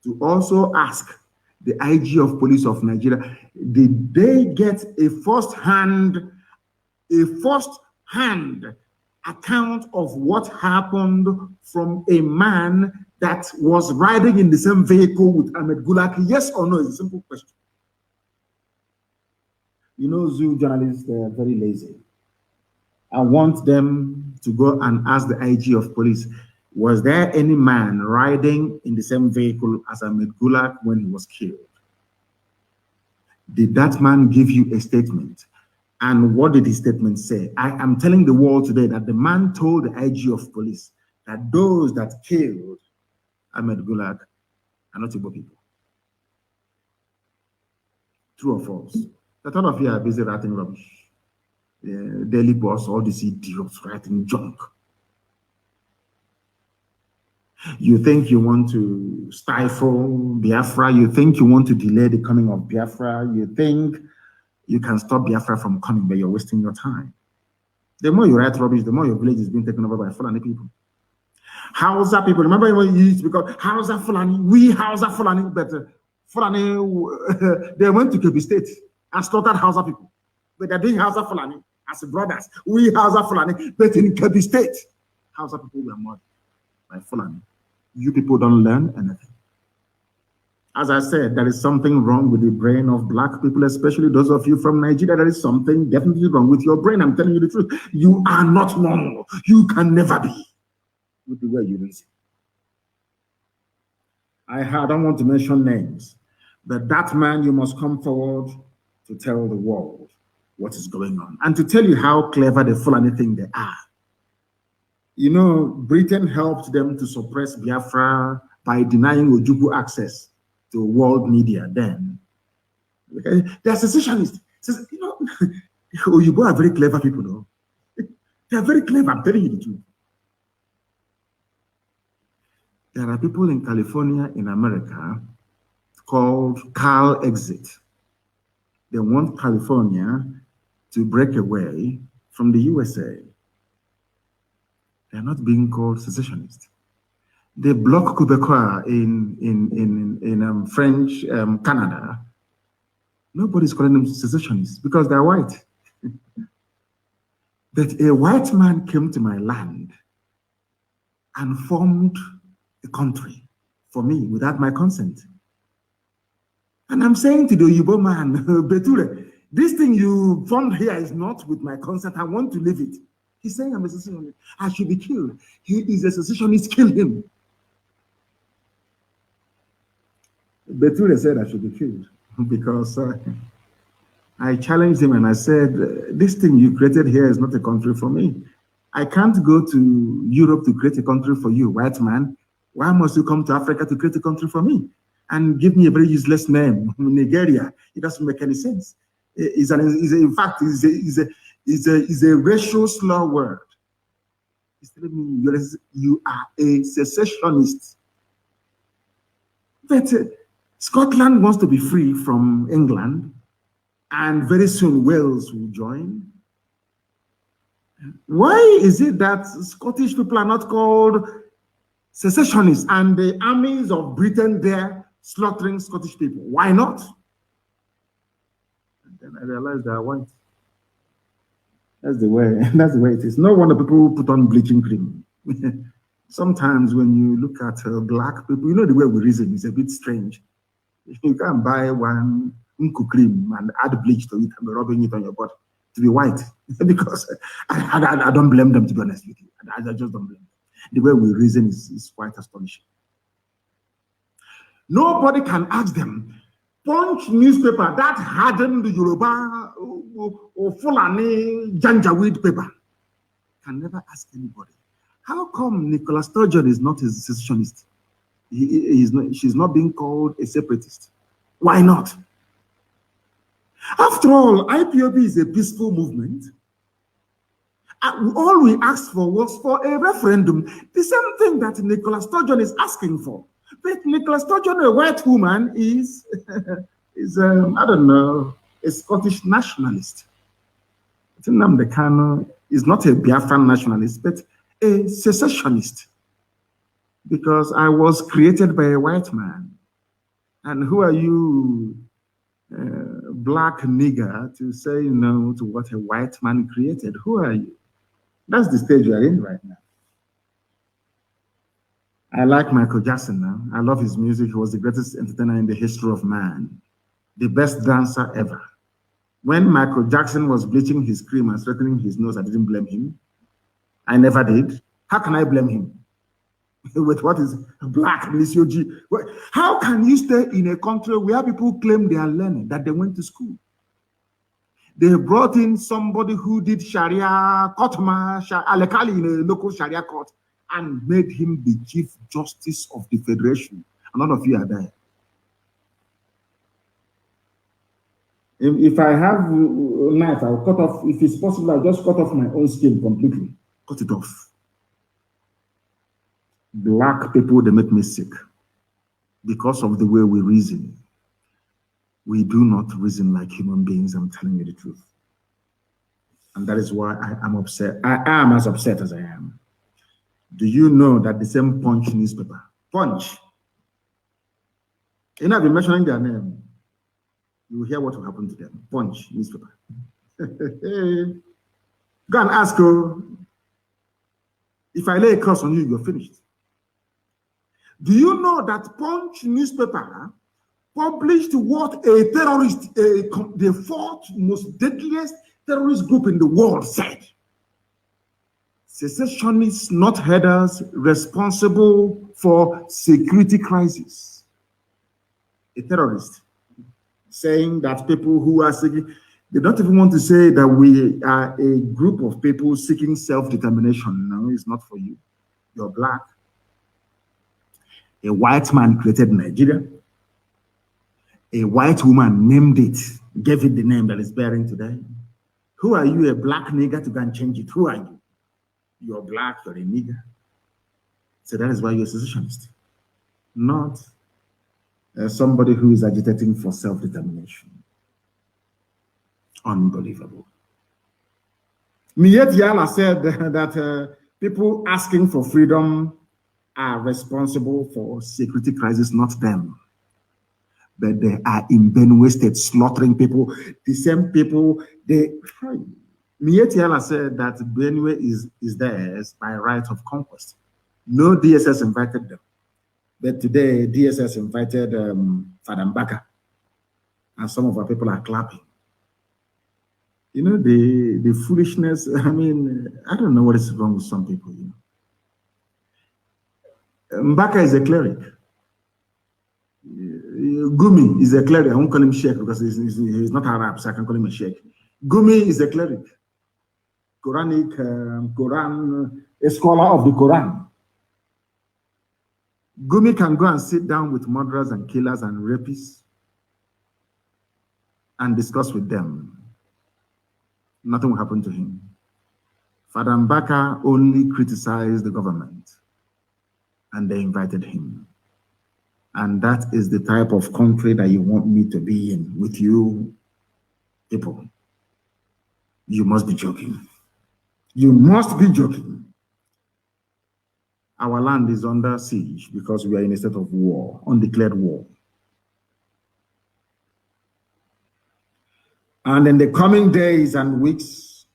to also ask the IG of Police of Nigeria, did they get a first-hand account of what happened from a man that was riding in the same vehicle with Ahmed Gulak? Yes or no? It's a simple question. You know, zoo journalists, they're very lazy. I want them to go and ask the IG of police, was there any man riding in the same vehicle as Ahmed Gulak when he was killed? Did that man give you a statement? And what did his statement say? I am telling the world today that the man told the IG of police that those that killed Ahmed Gulak are not Igbo people. True or false? A lot of you are busy writing rubbish. Daily Boss, all these idiots writing junk. You think you want to stifle Biafra, you think you want to delay the coming of Biafra, you think you can stop Biafra from coming, but you're wasting your time. The more you write rubbish, the more your village is being taken over by Fulani people. Hausa people, remember when you used to be called Hausa Fulani, we Hausa Fulani, but Fulani, they went to Kebbi State and slaughtered Hausa people. But they're doing Hausa Fulani as brothers. We Hausa Fulani, but in Kebbi State, Hausa people were murdered by Fulani. You people don't learn anything. As I said, there is something wrong with the brain of black people, especially those of you from Nigeria. There is something definitely wrong with your brain. I'm telling you the truth. You are not normal. You can never be with the way you reason. I don't want to mention names, but that man, you must come forward to tell the world what is going on and to tell you how clever the Fulani think they are. You know, Britain helped them to suppress Biafra by denying Ojukwu access to world media then. Okay? They're secessionists. You know, Oyibo are very clever people, though. They're very clever, I'm telling you the truth. There are people in California, in America, called Cal Exit. They want California to break away from the USA. They're not being called secessionists. They block Quebecois in French Canada. Nobody's calling them secessionists because they're white. But a white man came to my land and formed a country for me without my consent. And I'm saying to the Oyibo man, Beture, this thing you formed here is not with my consent. I want to leave it. He's saying I'm a secessionist. I should be killed. He is a secessionist. Kill him. Beture said I should be killed because I challenged him and I said, this thing you created here is not a country for me. I can't go to Europe to create a country for you, white man. Why must you come to Africa to create a country for me? And give me a very useless name, Nigeria. It doesn't make any sense. In fact, it's a racial slur word. He's telling me you are a secessionist. But Scotland wants to be free from England, and very soon Wales will join. Why is it that Scottish people are not called secessionists and the armies of Britain there slaughtering Scottish people? Why not? And then I realized they are white. That's the way it is. No wonder people put on bleaching cream. Sometimes when you look at black people, you know the way we reason is a bit strange. You can buy one unku cream and add bleach to it and be rubbing it on your body to be white. Because I don't blame them, to be honest with you. I just don't blame them. The way we reason is quite astonishing. Nobody can ask them, Punch newspaper that hardened the Yoruba or Fulani Janjaweed paper. Can never ask anybody. How come Nicola Sturgeon is not a secessionist? She's not being called a separatist. Why not? After all, IPOB is a peaceful movement. All we asked for was for a referendum, the same thing that Nicola Sturgeon is asking for. But Nicola Sturgeon, a white woman, is I don't know, a Scottish nationalist. Nnamdi Kanu is not a Biafran nationalist, but a secessionist, because I was created by a white man. And who are you, black nigger, to say no to what a white man created? Who are you? That's the stage we are in right now. I like Michael Jackson now. I love his music. He was the greatest entertainer in the history of man, the best dancer ever. When Michael Jackson was bleaching his cream and straightening his nose, I didn't blame him. I never did. How can I blame him? With what is black, Monsieur G? How can you stay in a country where people claim they are learning, that they went to school? They brought in somebody who did Sharia, Kotma, Alekali in a local Sharia court, and made him the Chief Justice of the Federation. And none of you are there. If I have a knife, I'll cut off, if it's possible, I'll just cut off my own skin completely. Cut it off. Black people, they make me sick because of the way we reason. We do not reason like human beings, I'm telling you the truth. And that is why I am upset. I am as upset as I am. Do you know that the same Punch newspaper, Punch, you know, I've been mentioning their name, you will hear what will happen to them. Punch newspaper. Go and ask her, if I lay a curse on you, you're finished. Do you know that Punch newspaper published what a terrorist, the fourth most deadliest terrorist group in the world said? Secessionists, not headers, responsible for security crisis. A terrorist saying that people who are seeking, they don't even want to say that we are a group of people seeking self-determination. No, it's not for you. You're black. A white man created Nigeria. A white woman named it, gave it the name that it's bearing today. Who are you, a black nigger, to go and change it? Who are you? You're black, you're a nigger. So that is why you're a secessionist. Not somebody who is agitating for self-determination. Unbelievable. Miet Yala said that people asking for freedom are responsible for security crisis, not them. But they are in Benue State slaughtering people. The same people, Miet Yala said that Benue is theirs by right of conquest. No DSS invited them. But today, DSS invited Fadam Baka, and some of our people are clapping. You know, the foolishness, I mean, I don't know what is wrong with some people, you know. Mbaka is a cleric. Gumi is a cleric. I won't call him Sheikh because he's not Arab, so I can call him a Sheikh. Gumi is a cleric. A scholar of the Quran. Gumi can go and sit down with murderers and killers and rapists and discuss with them. Nothing will happen to him. Father Mbaka only criticized the government, and they invited him. And that is the type of country that you want me to be in with you people. You must be joking. You must be joking. Our land is under siege because we are in a state of war, undeclared war. And in the coming days and weeks,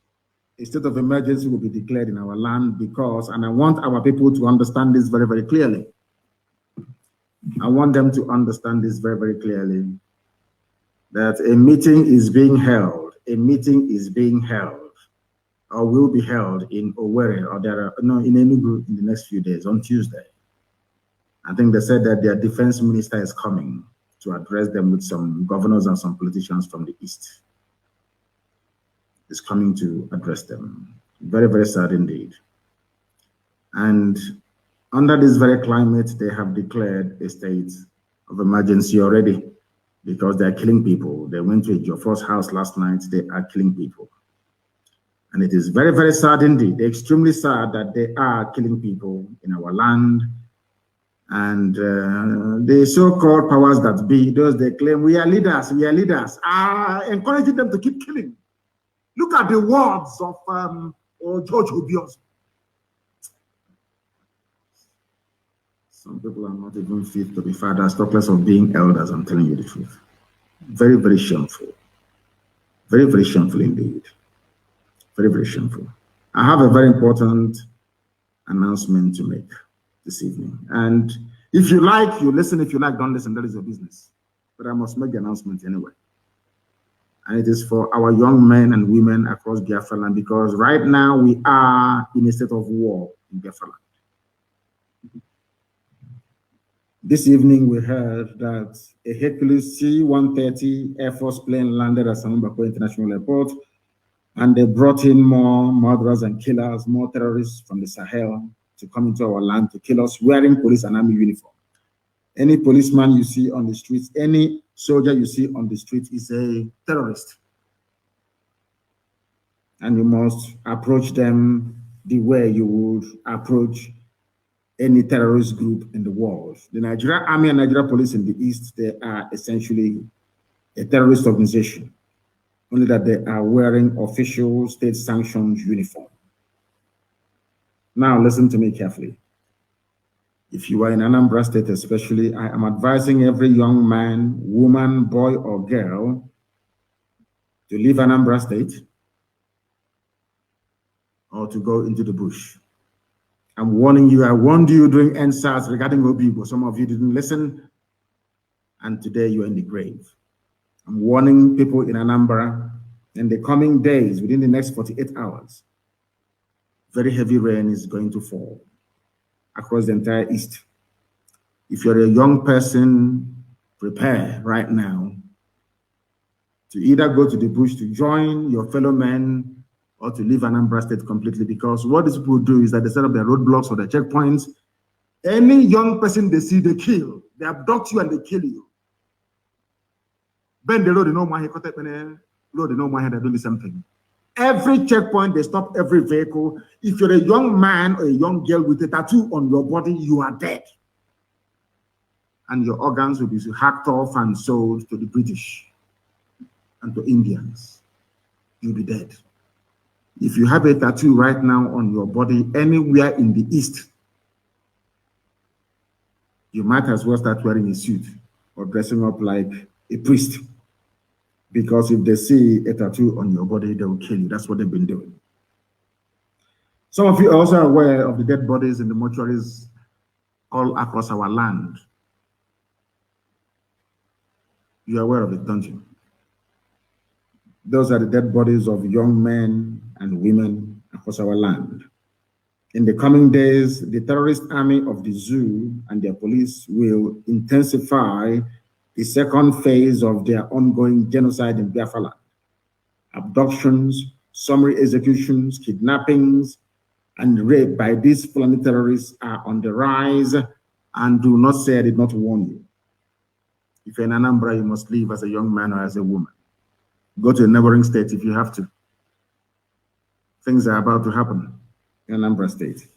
a state of emergency will be declared in our land because, and I want our people to understand this very, very clearly. I want them to understand this very, very clearly, that a meeting is being held. A meeting is being held or will be held in Owerri or in Enugu in the next few days, on Tuesday. I think they said that their defense minister is coming to address them with some governors and some politicians from the East. Is coming to address them. Very, very sad indeed. And under this very climate, they have declared a state of emergency already because they're killing people. They went to Joffre's house last night. They are killing people. And it is very, very sad indeed. They're extremely sad that they are killing people in our land. And the so-called powers that be, those they claim we are leaders, are encouraging them to keep killing. Look at the words of George Obios. Some people are not even fit to be fathers, talk less of being elders. I'm telling you the truth. Very, very shameful. Very, very shameful indeed. Very, very shameful. I have a very important announcement to make this evening. And if you like, you listen. If you like, don't listen. That is your business. But I must make the announcement anyway. And it is for our young men and women across Biafra land, because right now we are in a state of war in Biafra land. This evening we heard that a Hercules C-130 Air Force plane landed at Anambra State International Airport, and they brought in more murderers and killers, more terrorists from the Sahel to come into our land to kill us wearing police and army uniform. Any policeman you see on the streets, any soldier you see on the street is a terrorist. And you must approach them the way you would approach any terrorist group in the world. The Nigerian Army and Nigeria Police in the East, they are essentially a terrorist organization, only that they are wearing official state-sanctioned uniform. Now listen to me carefully. If you are in Anambra State especially, I am advising every young man, woman, boy, or girl to leave Anambra State or to go into the bush. I'm warning you. I warned you during NSAS regarding Obibo. Some of you didn't listen, and today you're in the grave. I'm warning people in Anambra in the coming days, within the next 48 hours, very heavy rain is going to fall across the entire East. If you're a young person, prepare right now to either go to the bush to join your fellow men or to leave Anambra State completely, because what these people do is that they set up their roadblocks or their checkpoints. Any young person they see, they kill. They abduct you and they kill you. Bend the road, no more, road, no more, they do the same thing. Every checkpoint, they stop every vehicle. If you're a young man or a young girl with a tattoo on your body, you are dead. And your organs will be hacked off and sold to the British and to Indians. You'll be dead. If you have a tattoo right now on your body anywhere in the East, you might as well start wearing a suit or dressing up like a priest. Because if they see a tattoo on your body, they will kill you. That's what they've been doing. Some of you are also aware of the dead bodies in the mortuaries all across our land. You're aware of it, don't you? Those are the dead bodies of young men and women across our land. In the coming days, the terrorist army of the zoo and their police will intensify the second phase of their ongoing genocide in Biafra land. Abductions, summary executions, kidnappings, and rape by these Fulani terrorists are on the rise, and do not say I did not warn you. If you're in Anambra, you must leave as a young man or as a woman. Go to a neighboring state if you have to. Things are about to happen in Anambra State.